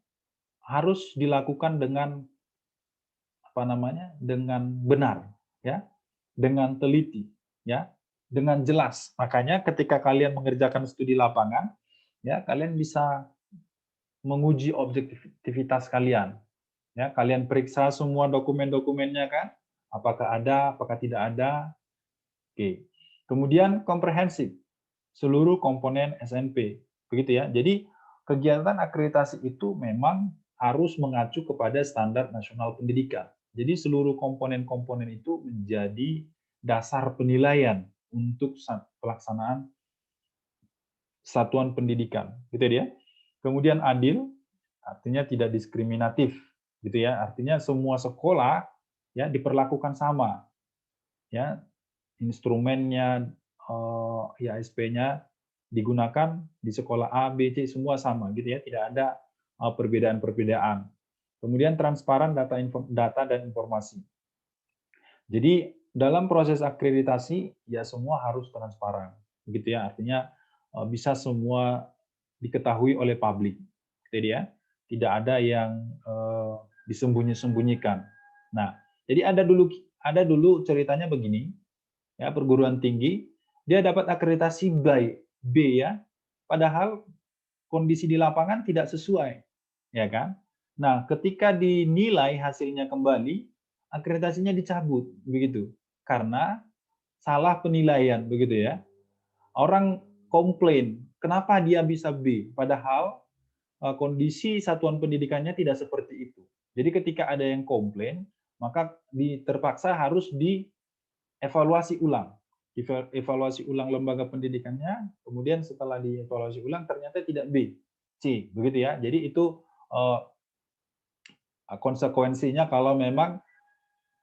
harus dilakukan dengan apa namanya? Dengan benar, ya, dengan teliti, ya, dengan jelas. Makanya ketika kalian mengerjakan studi lapangan, ya, kalian bisa menguji objektivitas kalian. Ya, kalian periksa semua dokumen-dokumennya kan, apakah ada, apakah tidak ada. Oke. Kemudian komprehensif, seluruh komponen SNP. Begitu ya. Jadi kegiatan akreditasi itu memang harus mengacu kepada standar nasional pendidikan. Jadi seluruh komponen-komponen itu menjadi dasar penilaian untuk pelaksanaan satuan pendidikan, gitu ya. Kemudian adil, artinya tidak diskriminatif, gitu ya. Artinya semua sekolah ya diperlakukan sama, ya. Instrumennya, IASP-nya digunakan di sekolah A, B, C semua sama, gitu ya. Tidak ada perbedaan-perbedaan. Kemudian transparan data dan informasi. Jadi dalam proses akreditasi ya semua harus transparan, begitu ya. Artinya bisa semua diketahui oleh publik, gitu ya. Tidak ada yang disembunyi-sembunyikan. Nah, Jadi ada dulu ceritanya begini, ya perguruan tinggi dia dapat akreditasi B ya, padahal kondisi di lapangan tidak sesuai, ya kan? Nah, ketika dinilai hasilnya kembali, akreditasinya dicabut, begitu. Karena salah penilaian, begitu ya. Orang komplain, kenapa dia bisa B, padahal kondisi satuan pendidikannya tidak seperti itu. Jadi ketika ada yang komplain, maka terpaksa harus dievaluasi ulang. Evaluasi ulang lembaga pendidikannya, kemudian setelah dievaluasi ulang ternyata tidak B, C, begitu ya. Jadi itu eh, konsekuensinya kalau memang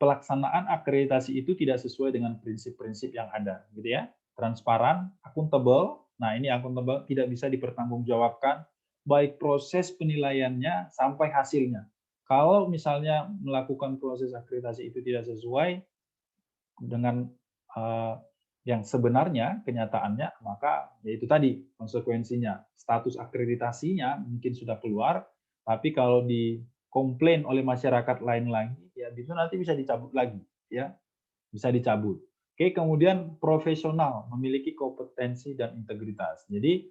pelaksanaan akreditasi itu tidak sesuai dengan prinsip-prinsip yang ada, gitu ya. Transparan, akuntabel. Nah, ini akuntabel tidak bisa dipertanggungjawabkan baik proses penilaiannya sampai hasilnya. Kalau misalnya melakukan proses akreditasi itu tidak sesuai dengan uh, yang sebenarnya kenyataannya, maka yaitu tadi konsekuensinya status akreditasinya mungkin sudah keluar, tapi kalau dikomplain oleh masyarakat lain lagi, ya itu nanti bisa dicabut lagi, ya bisa dicabut. Oke, kemudian profesional, memiliki kompetensi dan integritas. Jadi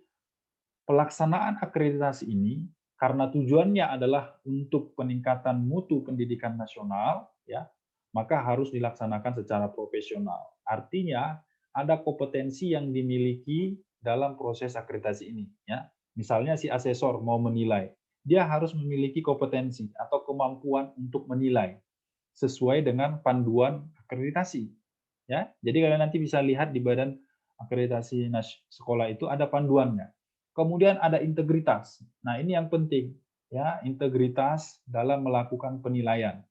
pelaksanaan akreditasi ini karena tujuannya adalah untuk peningkatan mutu pendidikan nasional, ya, maka harus dilaksanakan secara profesional. Artinya ada kompetensi yang dimiliki dalam proses akreditasi ini, ya. Misalnya si asesor mau menilai, dia harus memiliki kompetensi atau kemampuan untuk menilai sesuai dengan panduan akreditasi, ya. Jadi kalian nanti bisa lihat di badan akreditasi sekolah itu ada panduannya. Kemudian ada integritas. Nah, ini yang penting, ya, integritas dalam melakukan penilaian.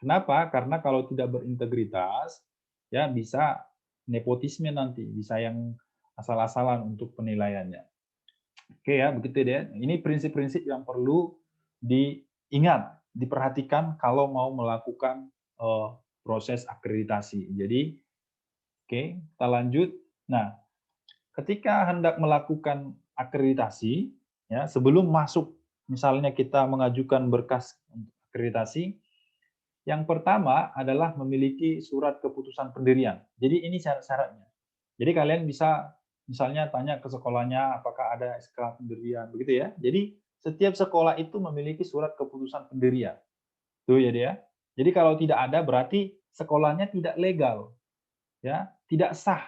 Kenapa? Karena kalau tidak berintegritas, ya bisa nepotisme nanti, bisa yang asal-asalan untuk penilaiannya. Oke ya, begitu deh. Ini prinsip-prinsip yang perlu diingat, diperhatikan kalau mau melakukan proses akreditasi. Jadi, oke, kita lanjut. Nah, ketika hendak melakukan akreditasi, ya sebelum masuk, misalnya kita mengajukan berkas akreditasi, yang pertama adalah memiliki surat keputusan pendirian. Jadi ini syarat-syaratnya. Jadi kalian bisa misalnya tanya ke sekolahnya apakah ada SK pendirian, begitu ya. Jadi setiap sekolah itu memiliki surat keputusan pendirian. Tuh ya dia. Jadi kalau tidak ada berarti sekolahnya tidak legal, ya, tidak sah,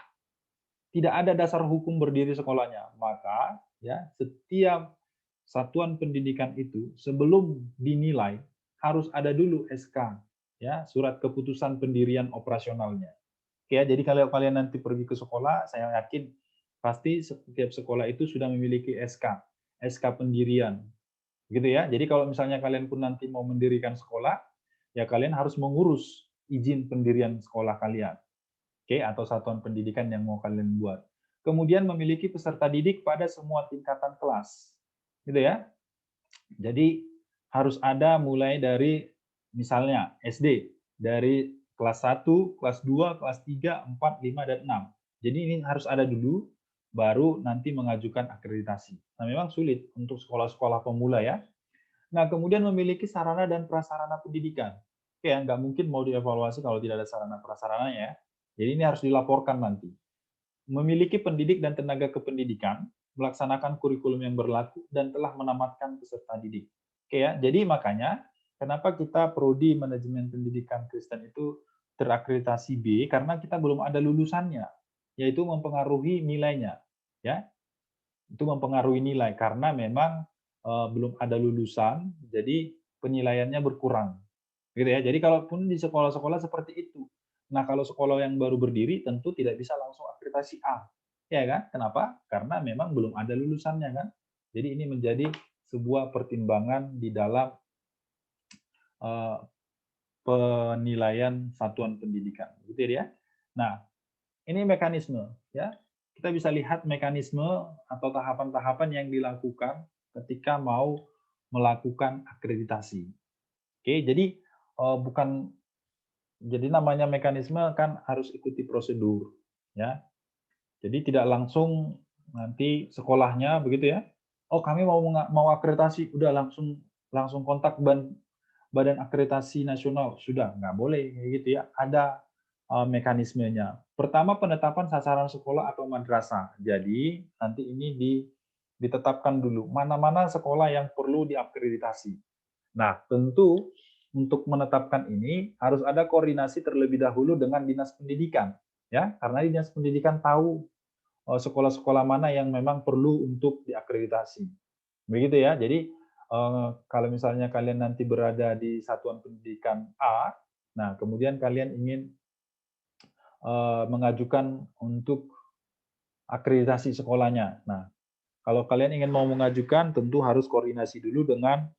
tidak ada dasar hukum berdiri sekolahnya. Maka ya setiap satuan pendidikan itu sebelum dinilai harus ada dulu SK, ya, surat keputusan pendirian operasionalnya. Oke ya, jadi kalau kalian nanti pergi ke sekolah, saya yakin pasti setiap sekolah itu sudah memiliki SK, SK pendirian. Gitu ya. Jadi kalau misalnya kalian pun nanti mau mendirikan sekolah, ya kalian harus mengurus izin pendirian sekolah kalian. Oke, atau satuan pendidikan yang mau kalian buat. Kemudian memiliki peserta didik pada semua tingkatan kelas. Gitu ya. Jadi harus ada mulai dari misalnya SD, dari kelas 1, kelas 2, kelas 3, 4, 5, dan 6. Jadi ini harus ada dulu, baru nanti mengajukan akreditasi. Nah, memang sulit untuk sekolah-sekolah pemula ya. Nah, kemudian memiliki sarana dan prasarana pendidikan. Oke, ya, nggak mungkin mau dievaluasi kalau tidak ada sarana prasarananya ya. Jadi ini harus dilaporkan nanti. Memiliki pendidik dan tenaga kependidikan, melaksanakan kurikulum yang berlaku, dan telah menamatkan peserta didik. Oke ya, jadi makanya kenapa kita prodi manajemen pendidikan Kristen itu terakreditasi B, karena kita belum ada lulusannya, yaitu mempengaruhi nilainya. Ya, itu mempengaruhi nilai karena memang belum ada lulusan, jadi penilaiannya berkurang. Gitu ya. Jadi kalaupun di sekolah-sekolah seperti itu. Nah, kalau sekolah yang baru berdiri tentu tidak bisa langsung akreditasi A. Ya kan? Kenapa? Karena memang belum ada lulusannya kan. Jadi ini menjadi sebuah pertimbangan di dalam uh, penilaian satuan pendidikan. Gitu ya. Nah, ini mekanisme ya. Kita bisa lihat mekanisme atau tahapan-tahapan yang dilakukan ketika mau melakukan akreditasi. Oke, jadi bukan jadi namanya mekanisme kan harus ikuti prosedur ya. Jadi tidak langsung nanti sekolahnya begitu ya. Oh, kami mau akreditasi, udah langsung kontak Badan Akreditasi Nasional, sudah nggak boleh kayak gitu ya. Ada mekanismenya. Pertama, penetapan sasaran sekolah atau madrasah. Jadi nanti ini ditetapkan dulu mana-mana sekolah yang perlu diakreditasi. Nah, tentu untuk menetapkan ini harus ada koordinasi terlebih dahulu dengan Dinas Pendidikan, ya, karena Dinas Pendidikan tahu sekolah-sekolah mana yang memang perlu untuk diakreditasi. Begitu ya. Jadi kalau misalnya kalian nanti berada di satuan pendidikan A, nah kemudian kalian ingin mengajukan untuk akreditasi sekolahnya. Nah, kalau kalian ingin mau mengajukan, tentu harus koordinasi dulu dengan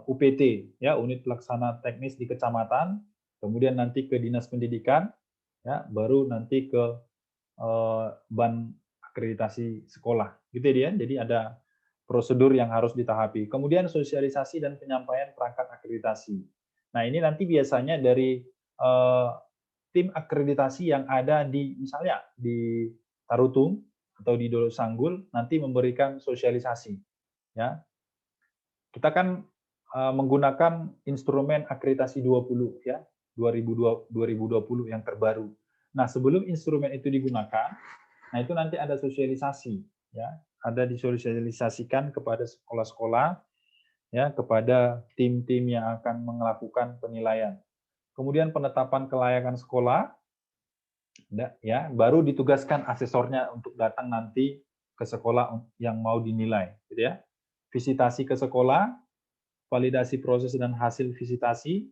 UPT, ya, unit pelaksana teknis di kecamatan, kemudian nanti ke dinas pendidikan, ya, baru nanti ke ban akreditasi sekolah, gitu ya. Jadi ada prosedur yang harus ditaati. Kemudian sosialisasi dan penyampaian perangkat akreditasi. Nah, ini nanti biasanya dari tim akreditasi yang ada di misalnya di Tarutung atau di Dolo Sanggul nanti memberikan sosialisasi, ya. Kita kan menggunakan instrumen akreditasi 20 ya, 2020 yang terbaru. Nah, sebelum instrumen itu digunakan, nah itu nanti ada sosialisasi ya, ada disosialisasikan kepada sekolah-sekolah ya, kepada tim-tim yang akan melakukan penilaian. Kemudian penetapan kelayakan sekolah ya, baru ditugaskan asesornya untuk datang nanti ke sekolah yang mau dinilai, gitu ya. Visitasi ke sekolah, validasi proses dan hasil visitasi.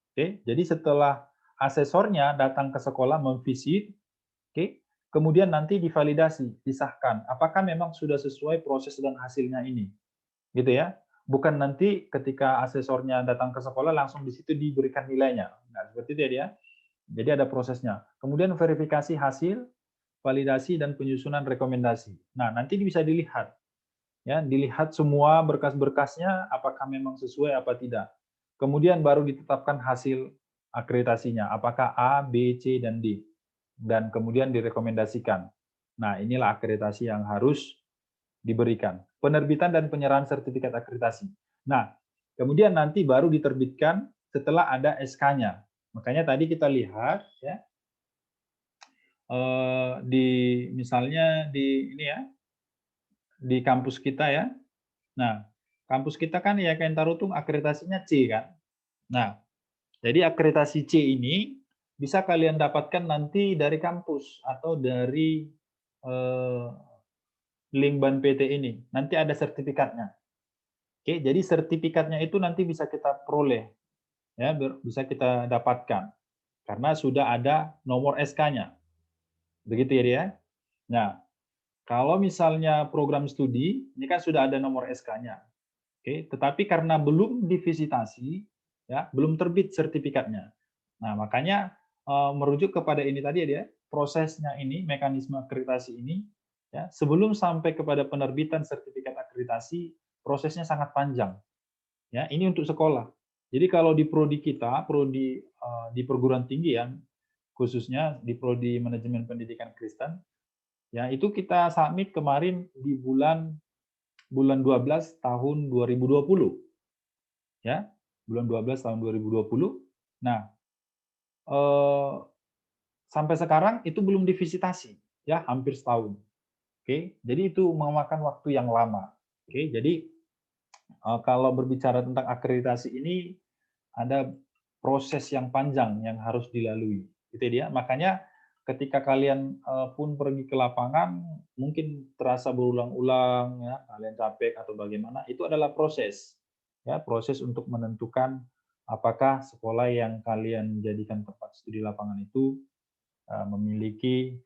Oke, jadi setelah asesornya datang ke sekolah memvisit, oke, kemudian nanti divalidasi, disahkan apakah memang sudah sesuai proses dan hasilnya ini, gitu ya. Bukan nanti ketika asesornya datang ke sekolah langsung di situ diberikan nilainya. Nah, seperti itu ya dia. Jadi ada prosesnya. Kemudian verifikasi hasil, validasi dan penyusunan rekomendasi. Nah, nanti bisa dilihat ya, dilihat semua berkas-berkasnya apakah memang sesuai apa tidak. Kemudian baru ditetapkan hasil akreditasinya, apakah A, B, C, dan D. Dan kemudian direkomendasikan. Nah, inilah akreditasi yang harus diberikan. Penerbitan dan penyerahan sertifikat akreditasi. Nah, kemudian nanti baru diterbitkan setelah ada SK-nya. Makanya tadi kita lihat ya, di misalnya di ini ya, di kampus kita ya. Nah, kampus kita kan ya IAIN Tarutung akreditasinya C kan. Nah, jadi akreditasi C ini bisa kalian dapatkan nanti dari kampus atau dari link Ban PT ini. Nanti ada sertifikatnya. Oke, jadi sertifikatnya itu nanti bisa kita peroleh, ya, bisa kita dapatkan karena sudah ada nomor SK-nya. Begitu ya dia. Nah, kalau misalnya program studi, ini kan sudah ada nomor SK-nya. Oke, tetapi karena belum divisitasi, ya, belum terbit sertifikatnya. Nah, makanya merujuk kepada ini tadi ya dia, prosesnya ini, mekanisme akreditasi ini, ya, sebelum sampai kepada penerbitan sertifikat akreditasi, prosesnya sangat panjang. Ya, ini untuk sekolah. Jadi kalau di prodi kita, prodi di perguruan tinggi ya, khususnya di prodi manajemen pendidikan Kristen, ya itu kita submit kemarin di bulan 12 tahun 2020. Ya, bulan 12 tahun 2020. Nah, eh, sampai sekarang itu belum divisitasi, ya hampir setahun. Oke, jadi itu memakan waktu yang lama. Oke, jadi kalau berbicara tentang akreditasi ini ada proses yang panjang yang harus dilalui. Itu dia. Makanya ketika kalian pun pergi ke lapangan mungkin terasa berulang-ulang ya, kalian capek atau bagaimana, itu adalah proses. Ya, proses untuk menentukan apakah sekolah yang kalian jadikan tempat studi lapangan itu memiliki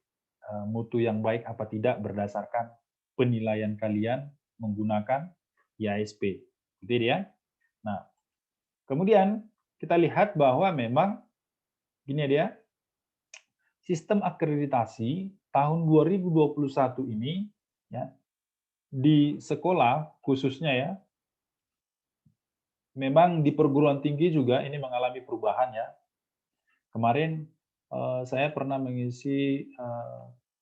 mutu yang baik apa tidak berdasarkan penilaian kalian menggunakan IASP. Gitu dia. Nah, kemudian kita lihat bahwa memang gini dia, sistem akreditasi tahun 2021 ini ya, di sekolah khususnya ya, memang di perguruan tinggi juga ini mengalami perubahan ya. Kemarin saya pernah mengisi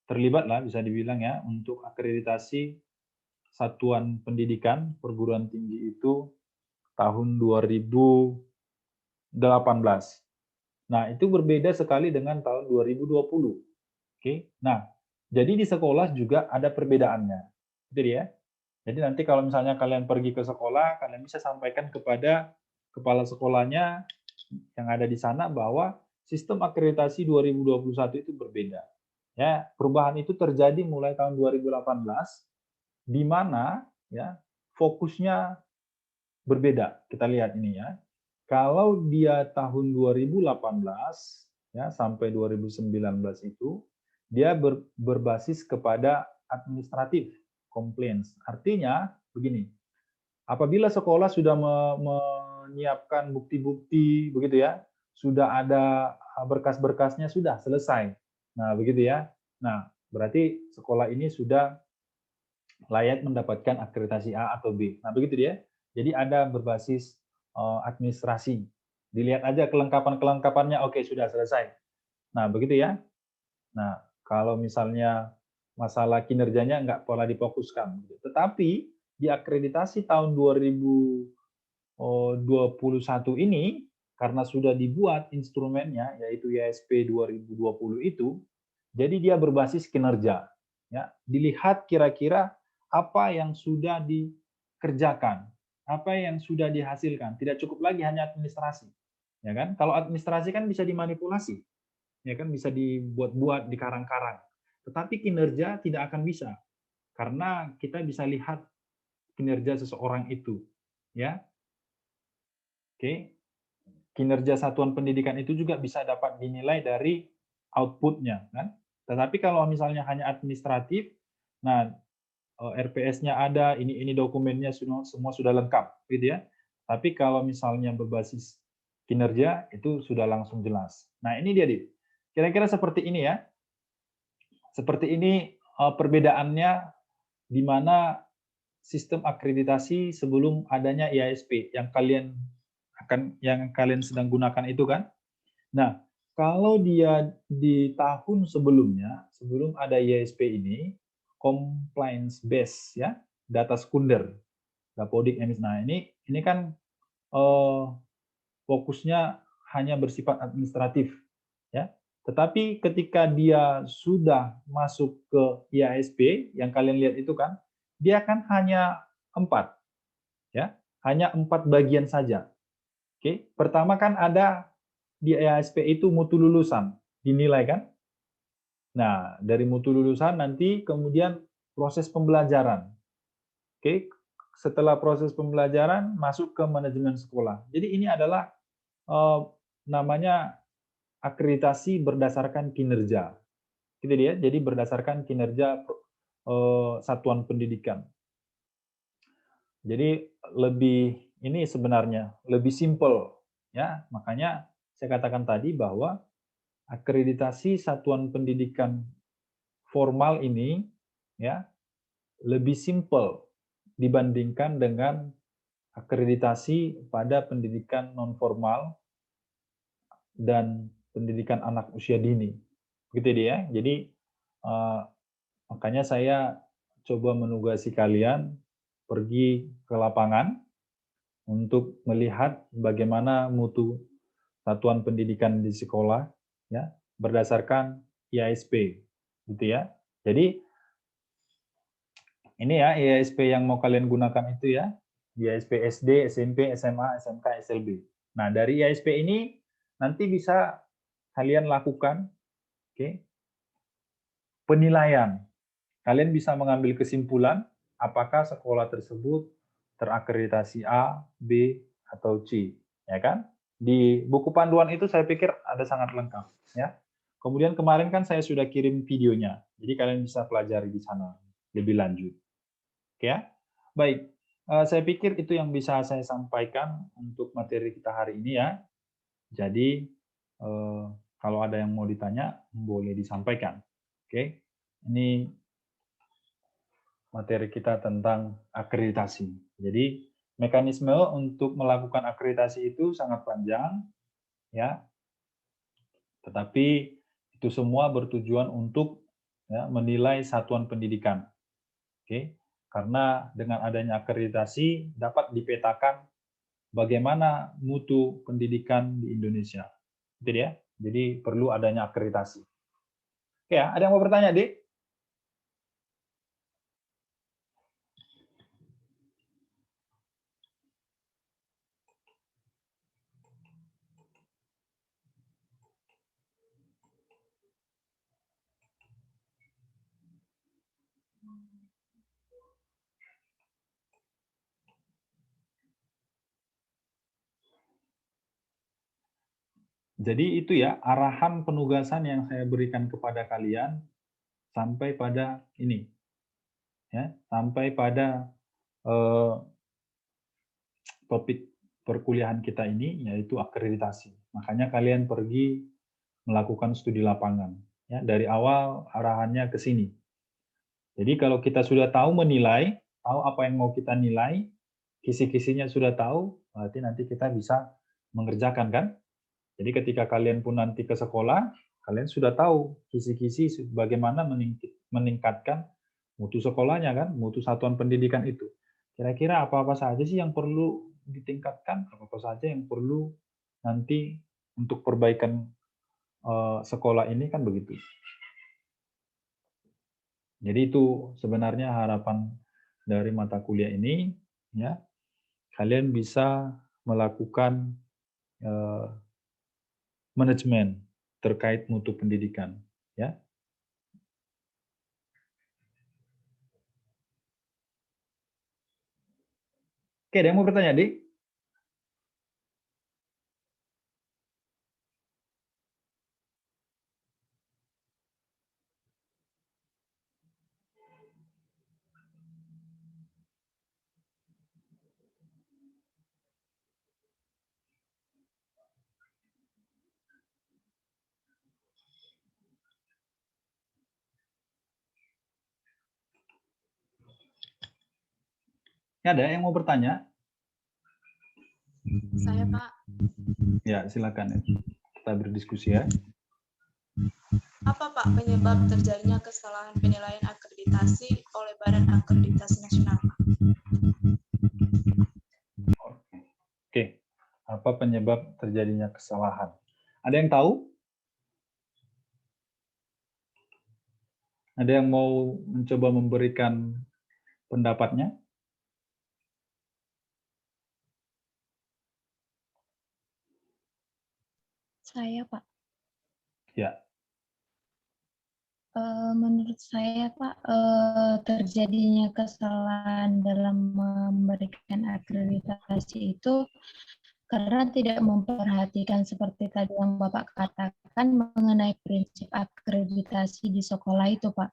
terlibat lah bisa dibilang ya untuk akreditasi satuan pendidikan perguruan tinggi itu tahun 2018. Nah, itu berbeda sekali dengan tahun 2020. Oke. Nah, jadi di sekolah juga ada perbedaannya. Itu dia. Jadi nanti kalau misalnya kalian pergi ke sekolah, kalian bisa sampaikan kepada kepala sekolahnya yang ada di sana bahwa sistem akreditasi 2021 itu berbeda. Ya, perubahan itu terjadi mulai tahun 2018 di mana ya fokusnya berbeda. Kita lihat ini ya. Kalau dia tahun 2018 ya sampai 2019 itu dia berbasis kepada administratif compliance. Artinya begini, apabila sekolah sudah menyiapkan bukti-bukti begitu ya, sudah ada berkas-berkasnya sudah selesai. Nah, begitu ya. Nah, berarti sekolah ini sudah layak mendapatkan akreditasi A atau B. Nah, begitu dia. Jadi ada berbasis administrasi. Dilihat aja kelengkapan-kelengkapannya, oke sudah selesai. Nah, begitu ya. Nah, kalau misalnya masalah kinerjanya nggak pola difokuskan. Tetapi di akreditasi tahun 2021 ini, karena sudah dibuat instrumennya, yaitu ISP 2020 itu, jadi dia berbasis kinerja. Ya, dilihat kira-kira apa yang sudah dikerjakan, apa yang sudah dihasilkan. Tidak cukup lagi hanya administrasi, ya kan? Kalau administrasi kan bisa dimanipulasi, ya kan? Bisa dibuat-buat, dikarang-karang. Tetapi kinerja tidak akan bisa, karena kita bisa lihat kinerja seseorang itu, ya. Oke, kinerja satuan pendidikan itu juga bisa dapat dinilai dari output-nya, kan? Tetapi kalau misalnya hanya administratif, nah RPS-nya ada, ini dokumennya semua sudah lengkap, gitu ya. Tapi kalau misalnya berbasis kinerja itu sudah langsung jelas. Nah, ini dia, Dit. Kira-kira seperti ini ya. Seperti ini perbedaannya di mana sistem akreditasi sebelum adanya IASP yang kalian sedang gunakan itu kan. Nah, kalau dia di tahun sebelumnya, sebelum ada ISP ini, compliance base ya, data sekunder, Dapodik, EMIS. Nah, ini kan fokusnya hanya bersifat administratif ya. Tetapi ketika dia sudah masuk ke IASP yang kalian lihat itu kan, dia kan hanya 4 ya, hanya 4 bagian saja. Oke, pertama kan ada di IASP itu mutu lulusan, dinilai kan? Nah, dari mutu lulusan nanti kemudian proses pembelajaran. Oke, setelah proses pembelajaran masuk ke manajemen sekolah. Jadi ini adalah namanya akreditasi berdasarkan kinerja. Gitu dia. Jadi berdasarkan kinerja satuan pendidikan. Jadi lebih ini sebenarnya lebih simpel ya. Makanya saya katakan tadi bahwa akreditasi satuan pendidikan formal ini ya lebih simpel dibandingkan dengan akreditasi pada pendidikan non formal dan pendidikan anak usia dini. Begitu dia. Jadi makanya saya coba menugasi kalian pergi ke lapangan untuk melihat bagaimana mutu satuan pendidikan di sekolah ya berdasarkan IASP gitu ya. Jadi ini ya IASP yang mau kalian gunakan itu ya. IASP SD, SMP, SMA, SMK, SLB. Nah, dari IASP ini nanti bisa kalian lakukan penilaian. Kalian bisa mengambil kesimpulan apakah sekolah tersebut terakreditasi A, B, atau C, ya kan? Di buku panduan itu saya pikir ada sangat lengkap, ya. Kemudian kemarin kan saya sudah kirim videonya, jadi kalian bisa pelajari di sana lebih lanjut. Oke ya? Baik, saya pikir itu yang bisa saya sampaikan untuk materi kita hari ini ya. Jadi kalau ada yang mau ditanya boleh disampaikan. Oke, ini materi kita tentang akreditasi. Jadi mekanisme untuk melakukan akreditasi itu sangat panjang, ya. Tetapi itu semua bertujuan untuk ya, menilai satuan pendidikan. Oke, karena dengan adanya akreditasi dapat dipetakan bagaimana mutu pendidikan di Indonesia. Itu dia. Jadi perlu adanya akreditasi. Oke ya, ada yang mau bertanya, Dik? Jadi itu ya arahan penugasan yang saya berikan kepada kalian sampai pada ini, ya, sampai pada eh, topik perkuliahan kita ini yaitu akreditasi. Makanya kalian pergi melakukan studi lapangan. Ya, dari awal arahannya ke sini. Jadi kalau kita sudah tahu menilai, tahu apa yang mau kita nilai, kisi-kisinya sudah tahu, berarti nanti kita bisa mengerjakan kan? Jadi ketika kalian pun nanti ke sekolah, kalian sudah tahu kisi-kisi bagaimana meningkatkan mutu sekolahnya kan, mutu satuan pendidikan itu. Kira-kira apa-apa saja sih yang perlu ditingkatkan, apa-apa saja yang perlu nanti untuk perbaikan sekolah ini kan begitu. Jadi itu sebenarnya harapan dari mata kuliah ini, ya kalian bisa melakukan manajemen terkait mutu pendidikan, ya. Oke, ada yang mau bertanya, Dik? Ada yang mau bertanya? Saya, Pak. Ya, silakan. Kita berdiskusi ya. Apa, Pak, penyebab terjadinya kesalahan penilaian akreditasi oleh Badan Akreditasi Nasional, Pak? Oke, apa penyebab terjadinya kesalahan? Ada yang tahu? Ada yang mau mencoba memberikan pendapatnya? Saya, Pak. Ya. Menurut saya, Pak, terjadinya kesalahan dalam memberikan akreditasi itu karena tidak memperhatikan seperti tadi yang Bapak katakan mengenai prinsip akreditasi di sekolah itu, Pak.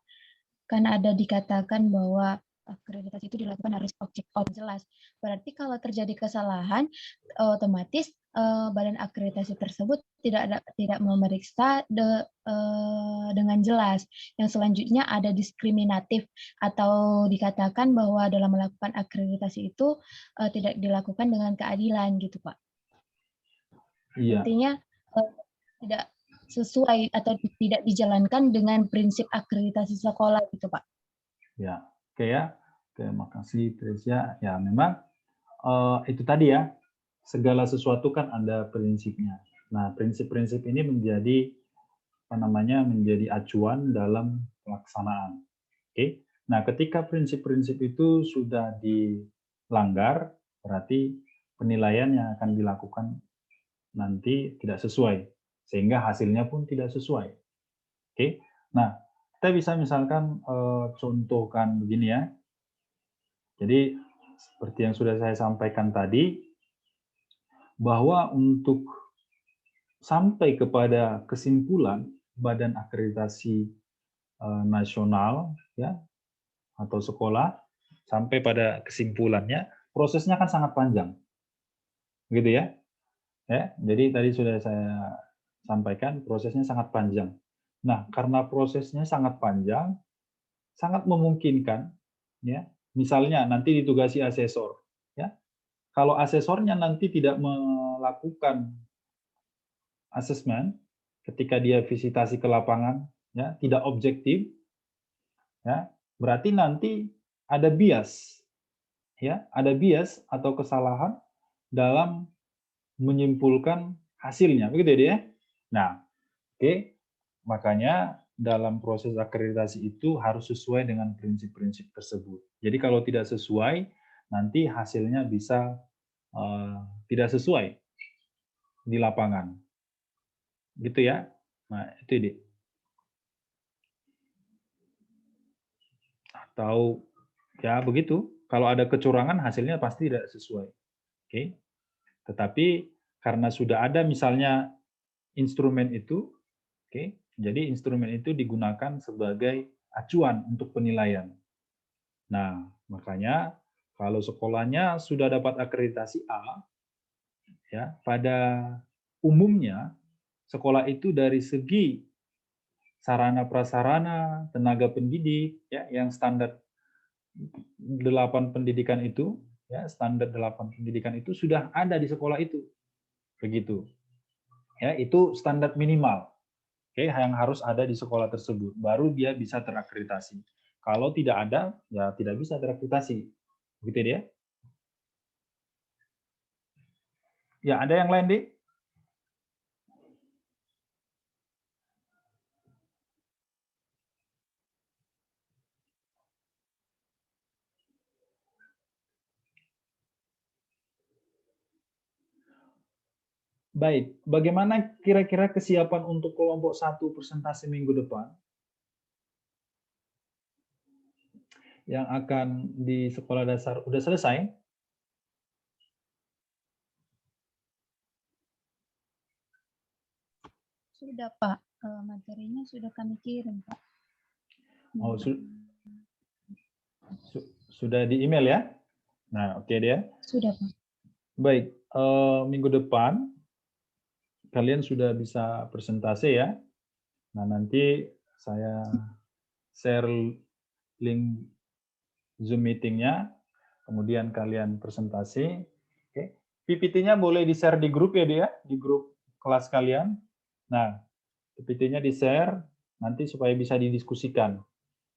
Kan ada dikatakan bahwa akreditasi itu dilakukan harus objek jelas. Berarti kalau terjadi kesalahan, otomatis badan akreditasi tersebut tidak memeriksa dengan jelas. Yang selanjutnya ada diskriminatif atau dikatakan bahwa dalam melakukan akreditasi itu tidak dilakukan dengan keadilan gitu, Pak. Iya. Intinya tidak sesuai atau tidak dijalankan dengan prinsip akreditasi sekolah gitu, Pak. Ya, oke ya. Oke, makasih Tresia. Ya, memang itu tadi ya, segala sesuatu kan ada prinsipnya. Nah, prinsip-prinsip ini menjadi apa namanya menjadi acuan dalam pelaksanaan. Oke. Nah, ketika prinsip-prinsip itu sudah dilanggar, berarti penilaian yang akan dilakukan nanti tidak sesuai, sehingga hasilnya pun tidak sesuai. Oke. Nah, kita bisa misalkan contohkan begini ya. Jadi seperti yang sudah saya sampaikan tadi, bahwa untuk sampai kepada kesimpulan Badan Akreditasi Nasional ya atau sekolah sampai pada kesimpulannya, prosesnya kan sangat panjang, gitu ya. Ya, jadi tadi sudah saya sampaikan prosesnya sangat panjang. Nah, karena prosesnya sangat panjang, sangat memungkinkan, ya, misalnya nanti ditugasi asesor, ya. Kalau asesornya nanti tidak melakukan asesmen ketika dia visitasi ke lapangan, ya, tidak objektif, ya, berarti nanti ada bias, ya, ada bias atau kesalahan dalam menyimpulkan hasilnya, begitu ya, dia? Nah, oke, makanya dalam proses akreditasi itu harus sesuai dengan prinsip-prinsip tersebut. Jadi kalau tidak sesuai, nanti hasilnya bisa tidak sesuai di lapangan, gitu ya. Nah, itu ide. Atau ya begitu, kalau ada kecurangan hasilnya pasti tidak sesuai. Oke. Tetapi karena sudah ada misalnya instrumen itu, oke, jadi instrumen itu digunakan sebagai acuan untuk penilaian. Nah, makanya kalau sekolahnya sudah dapat akreditasi A, ya, pada umumnya sekolah itu dari segi sarana prasarana, tenaga pendidik, ya, yang standar 8 pendidikan itu, ya, standar 8 pendidikan itu sudah ada di sekolah itu, begitu. Ya, itu standar minimal, oke, yang harus ada di sekolah tersebut, baru dia bisa terakreditasi. Kalau tidak ada, ya tidak bisa terakreditasi, begitu dia. Ya, ada yang lain, Dik? Baik, bagaimana kira-kira kesiapan untuk kelompok 1 presentasi minggu depan? Yang akan di sekolah dasar udah selesai? Sudah, Pak. Materinya sudah kami kirim, Pak. Oh, sudah di email ya? Nah, oke dia. Sudah, Pak. Baik, minggu depan kalian sudah bisa presentasi ya. Nah, nanti saya share link Zoom meeting-nya, kemudian kalian presentasi. Oke. PPT-nya boleh di-share di grup ya dia, di grup kelas kalian. Nah, PPT-nya di-share nanti supaya bisa didiskusikan.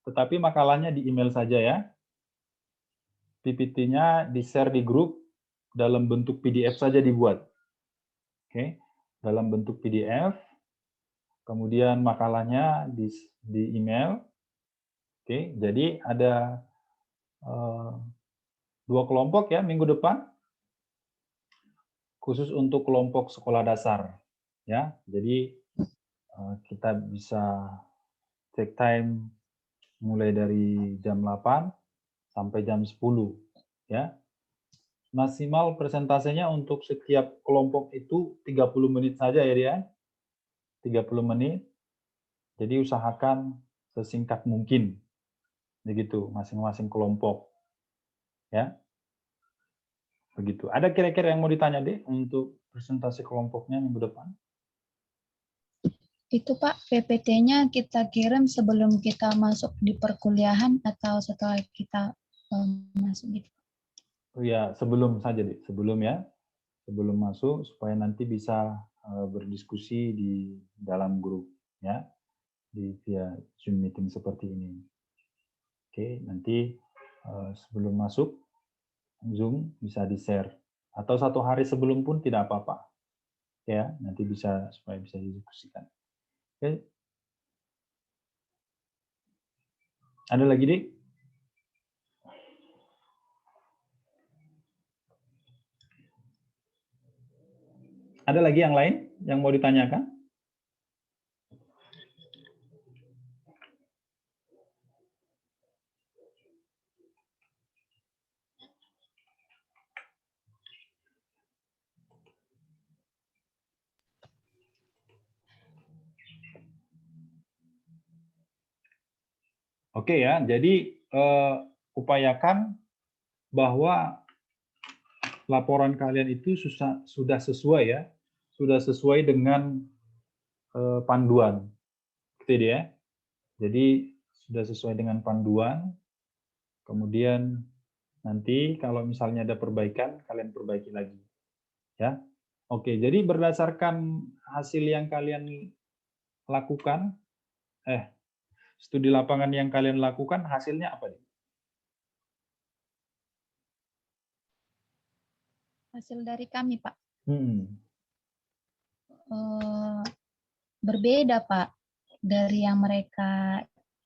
Tetapi makalahnya di email saja ya. PPT-nya di-share di grup dalam bentuk PDF saja dibuat. Oke, dalam bentuk PDF. Kemudian makalahnya di email. Oke, jadi ada 2 kelompok ya minggu depan. Khusus untuk kelompok sekolah dasar. Ya, jadi kita bisa take time mulai dari jam 8 sampai jam 10 ya. Maksimal presentasenya untuk setiap kelompok itu 30 menit saja ya dia. 30 menit. Jadi usahakan sesingkat mungkin. Begitu masing-masing kelompok. Ya. Begitu. Ada kira-kira yang mau ditanya deh untuk presentasi kelompoknya minggu depan? Itu, Pak, PPT-nya kita kirim sebelum kita masuk di perkuliahan atau setelah kita masuk gitu? Ya, sebelum saja deh, sebelum ya. Sebelum masuk supaya nanti bisa berdiskusi di dalam grup ya, di via Zoom meeting seperti ini. Oke, nanti sebelum masuk Zoom bisa di-share atau 1 hari sebelum pun tidak apa-apa. Ya, nanti bisa supaya bisa didiskusikan. Oke. Ada lagi, Dik? Ada lagi yang lain yang mau ditanyakan? Oke ya, jadi upayakan bahwa laporan kalian itu sudah sesuai ya, sudah sesuai dengan panduan, gitu ya. Jadi sudah sesuai dengan panduan, kemudian nanti kalau misalnya ada perbaikan, kalian perbaiki lagi, ya. Oke, jadi berdasarkan hasil yang kalian lakukan, studi lapangan yang kalian lakukan, hasilnya apa nih? hasil dari kami, Pak. Hmm. Berbeda, Pak. Dari yang mereka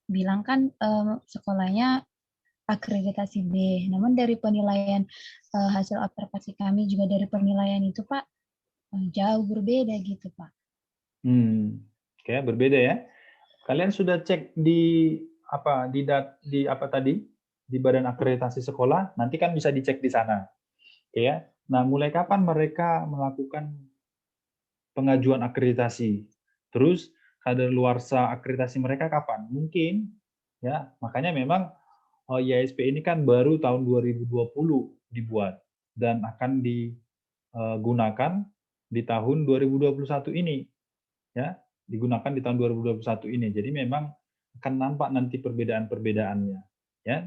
bilang kan sekolahnya akreditasi B. Namun dari penilaian hasil observasi kami juga dari penilaian itu, Pak, jauh berbeda gitu, Pak. Oke, berbeda ya. Kalian sudah cek di apa di apa tadi? Di Badan Akreditasi Sekolah, nanti kan bisa dicek di sana. Oke ya. Nah, mulai kapan mereka melakukan pengajuan akreditasi? Terus kadaluarsa akreditasi mereka kapan? Mungkin ya, makanya memang IASP ini kan baru tahun 2020 dibuat dan akan digunakan di tahun 2021 ini ya, digunakan di tahun 2021 ini. Jadi memang akan nampak nanti perbedaan-perbedaannya ya.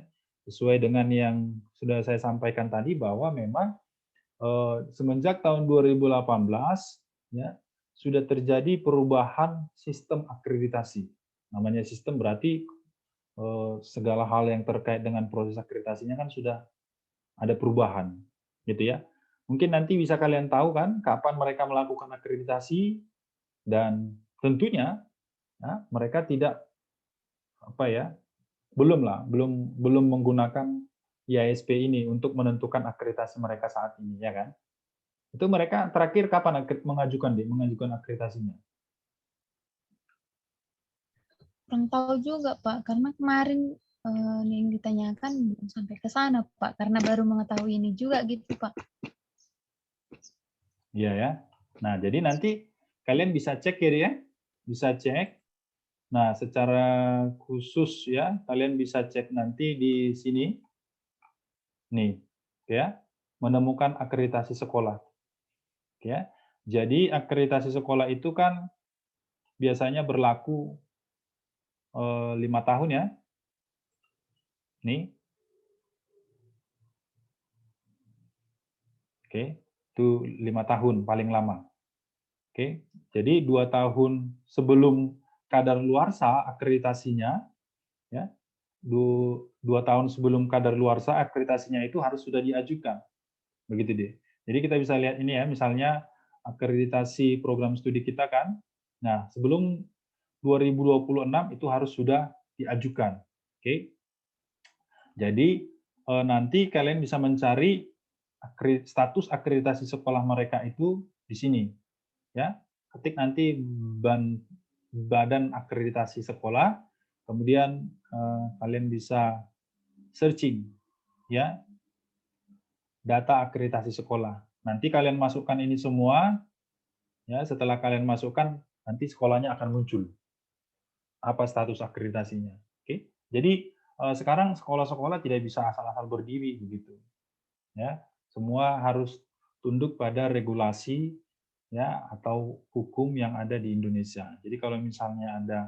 Sesuai dengan yang sudah saya sampaikan tadi bahwa memang semenjak tahun 2018 ya sudah terjadi perubahan sistem akreditasi. Namanya sistem berarti segala hal yang terkait dengan proses akreditasinya kan sudah ada perubahan, gitu ya. Mungkin nanti bisa kalian tahu kan kapan mereka melakukan akreditasi dan tentunya ya, mereka tidak apa ya, belum menggunakan IASP ini untuk menentukan akreditasi mereka saat ini ya kan. Itu mereka terakhir kapan mengajukan akreditasinya? Kurang tahu juga, Pak, karena kemarin yang ditanyakan belum sampai ke sana, Pak, karena baru mengetahui ini juga gitu, Pak. Iya ya. Nah, jadi nanti kalian bisa cek ya, bisa cek. Nah, secara khusus ya, kalian bisa cek nanti di sini. Nih, ya, menemukan akreditasi sekolah. Ya. Jadi akreditasi sekolah itu kan biasanya berlaku 5 tahun ya. Nih. Oke, itu 5 tahun paling lama. Oke, jadi 2 tahun sebelum kadaluarsa akreditasinya, ya, 2 tahun sebelum kadaluarsa akreditasinya itu harus sudah diajukan. Begitu deh. Jadi kita bisa lihat ini ya, misalnya akreditasi program studi kita kan. Nah, sebelum 2026 itu harus sudah diajukan. Oke. Jadi nanti kalian bisa mencari status akreditasi sekolah mereka itu di sini. Ya, ketik nanti badan akreditasi sekolah, kemudian kalian bisa searching ya data akreditasi sekolah. Nanti kalian masukkan ini semua, ya setelah kalian masukkan nanti sekolahnya akan muncul apa status akreditasinya. Oke, jadi sekarang sekolah-sekolah tidak bisa asal-asal berdiri begitu, ya semua harus tunduk pada regulasi ya atau hukum yang ada di Indonesia. Jadi kalau misalnya ada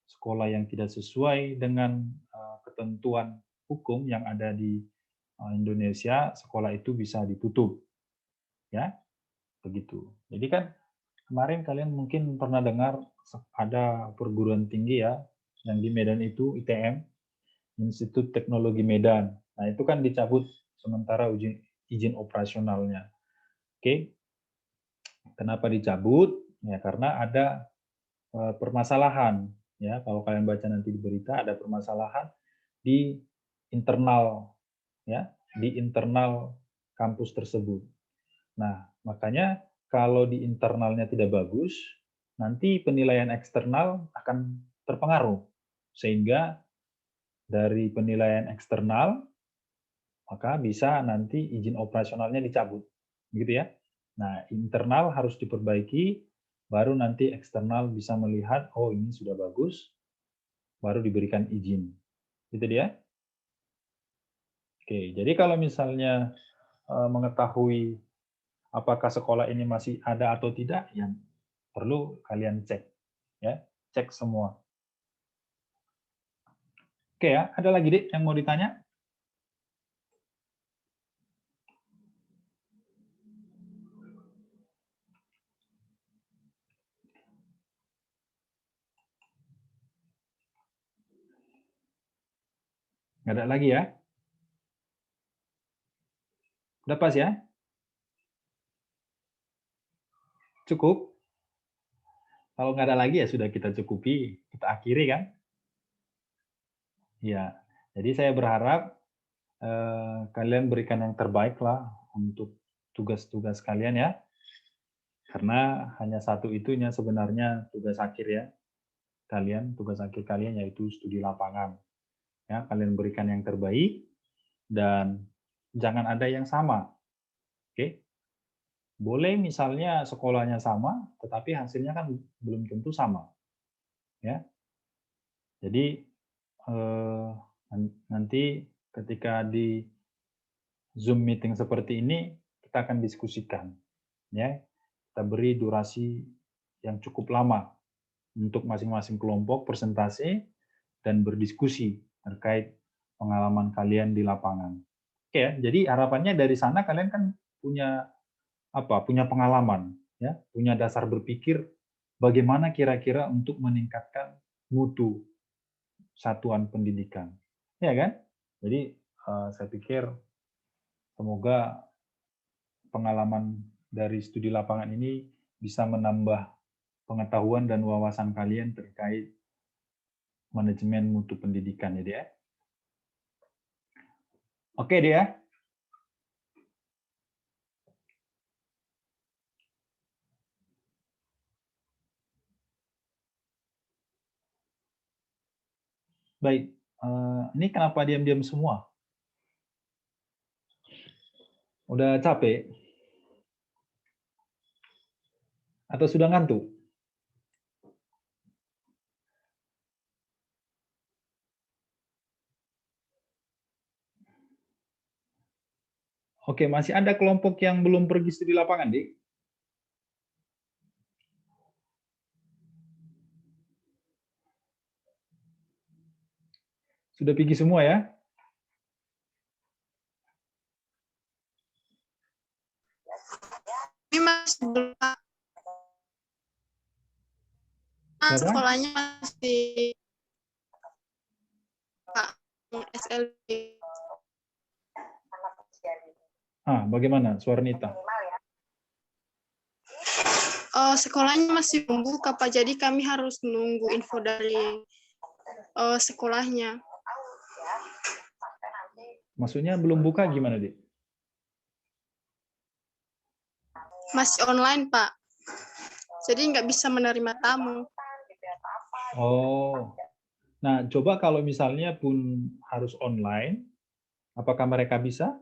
sekolah yang tidak sesuai dengan ketentuan hukum yang ada di Indonesia, sekolah itu bisa ditutup. Ya, begitu. Jadi kan kemarin kalian mungkin pernah dengar ada perguruan tinggi ya yang di Medan itu ITM, Institut Teknologi Medan. Nah, itu kan dicabut sementara izin operasionalnya. Oke. Kenapa dicabut? Ya karena ada permasalahan ya. Kalau kalian baca nanti di berita ada permasalahan di internal ya, di internal kampus tersebut. Nah, makanya kalau di internalnya tidak bagus, nanti penilaian eksternal akan terpengaruh. Sehingga dari penilaian eksternal, maka bisa nanti izin operasionalnya dicabut. Gitu ya. Nah, internal harus diperbaiki, baru nanti eksternal bisa melihat, oh ini sudah bagus, baru diberikan izin. Gitu dia. Oke, jadi kalau misalnya mengetahui apakah sekolah ini masih ada atau tidak, ya perlu kalian cek, ya, cek semua. Oke ya, ada lagi Dik yang mau ditanya? Nggak ada lagi ya? Udah pas ya? Cukup? Kalau nggak ada lagi ya sudah kita cukupi, kita akhiri kan? Ya, jadi saya berharap kalian berikan yang terbaik lah untuk tugas-tugas kalian ya. Karena hanya satu itunya sebenarnya tugas akhir ya. Tugas akhir kalian yaitu studi lapangan. Ya, kalian berikan yang terbaik dan jangan ada yang sama. Oke? Boleh misalnya sekolahnya sama, tetapi hasilnya kan belum tentu sama. Ya. Jadi nanti ketika di Zoom meeting seperti ini kita akan diskusikan, ya. Kita beri durasi yang cukup lama untuk masing-masing kelompok presentasi dan berdiskusi terkait pengalaman kalian di lapangan. Oke ya, jadi harapannya dari sana kalian kan punya punya pengalaman, ya, punya dasar berpikir bagaimana kira-kira untuk meningkatkan mutu satuan pendidikan, ya kan? Jadi saya pikir semoga pengalaman dari studi lapangan ini bisa menambah pengetahuan dan wawasan kalian terkait manajemen mutu pendidikan ya dia. Oke dia. Baik, ini kenapa diam-diam semua? Udah capek? Atau sudah ngantuk? Oke, masih ada kelompok yang belum pergi studi lapangan, Dik? Sudah pergi semua ya? Ini masih belum, Pak. Siapa? Sekolahnya masih Pak SLB. Bagaimana Suarnita? Sekolahnya masih belum buka, Pak. Jadi kami harus menunggu info dari sekolahnya. Maksudnya belum buka gimana, Dik? Masih online, Pak. Jadi nggak bisa menerima tamu. Oh, nah coba kalau misalnya pun harus online, apakah mereka bisa?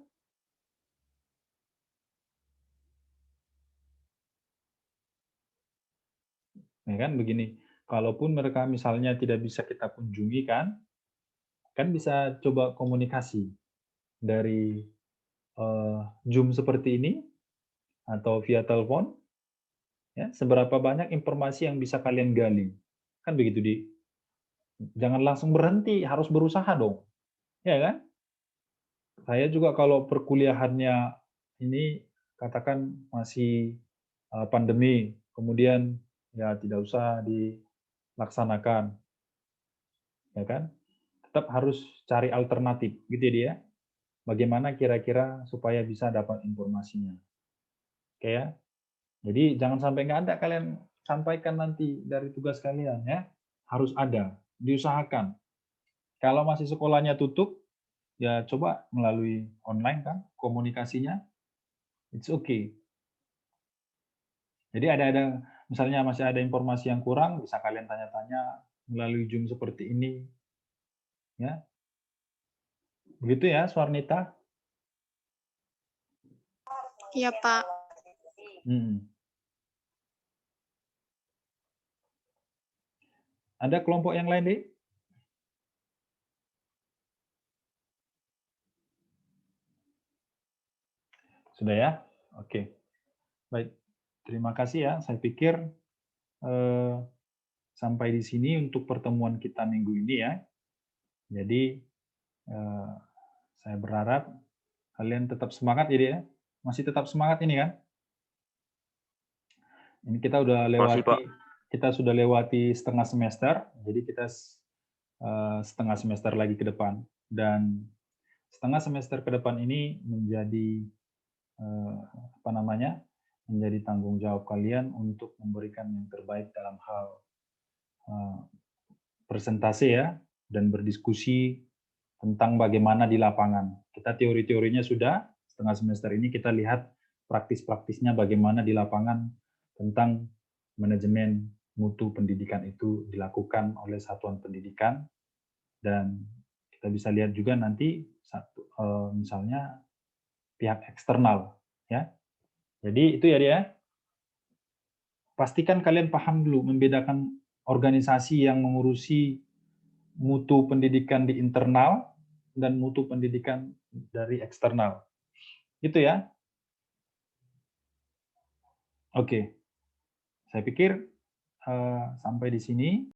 Ya kan begini, kalaupun mereka misalnya tidak bisa kita kunjungi kan bisa coba komunikasi dari Zoom seperti ini atau via telepon, ya, seberapa banyak informasi yang bisa kalian gali. Kan begitu, Di. Jangan langsung berhenti, harus berusaha dong. Ya kan? Saya juga kalau perkuliahannya ini katakan masih pandemi, kemudian ya tidak usah dilaksanakan, ya kan? Tetap harus cari alternatif, gitu ya dia. Bagaimana kira-kira supaya bisa dapat informasinya. Oke ya. Jadi jangan sampai nggak ada kalian sampaikan nanti dari tugas kalian ya. Harus ada, diusahakan. Kalau masih sekolahnya tutup, ya coba melalui online kan komunikasinya. It's okay. Jadi ada misalnya masih ada informasi yang kurang, bisa kalian tanya-tanya melalui Zoom seperti ini. Ya. Begitu ya, Suarnita? Iya, Pak. Ada kelompok yang lain, Dik? Sudah ya? Oke. Baik. Terima kasih ya. Saya pikir sampai di sini untuk pertemuan kita minggu ini ya. Jadi saya berharap kalian tetap semangat ya. Masih tetap semangat ini kan? Ini kita sudah lewati setengah semester, jadi kita setengah semester lagi ke depan, dan setengah semester ke depan ini menjadi menjadi tanggung jawab kalian untuk memberikan yang terbaik dalam hal presentasi ya, dan berdiskusi tentang bagaimana di lapangan. Kita teori-teorinya sudah, setengah semester ini kita lihat praktis-praktisnya bagaimana di lapangan tentang manajemen mutu pendidikan itu dilakukan oleh satuan pendidikan, dan kita bisa lihat juga nanti misalnya pihak eksternal ya. Jadi itu ya dia. Pastikan kalian paham dulu membedakan organisasi yang mengurusi mutu pendidikan di internal dan mutu pendidikan dari eksternal. Itu ya. Oke. Saya pikir sampai di sini.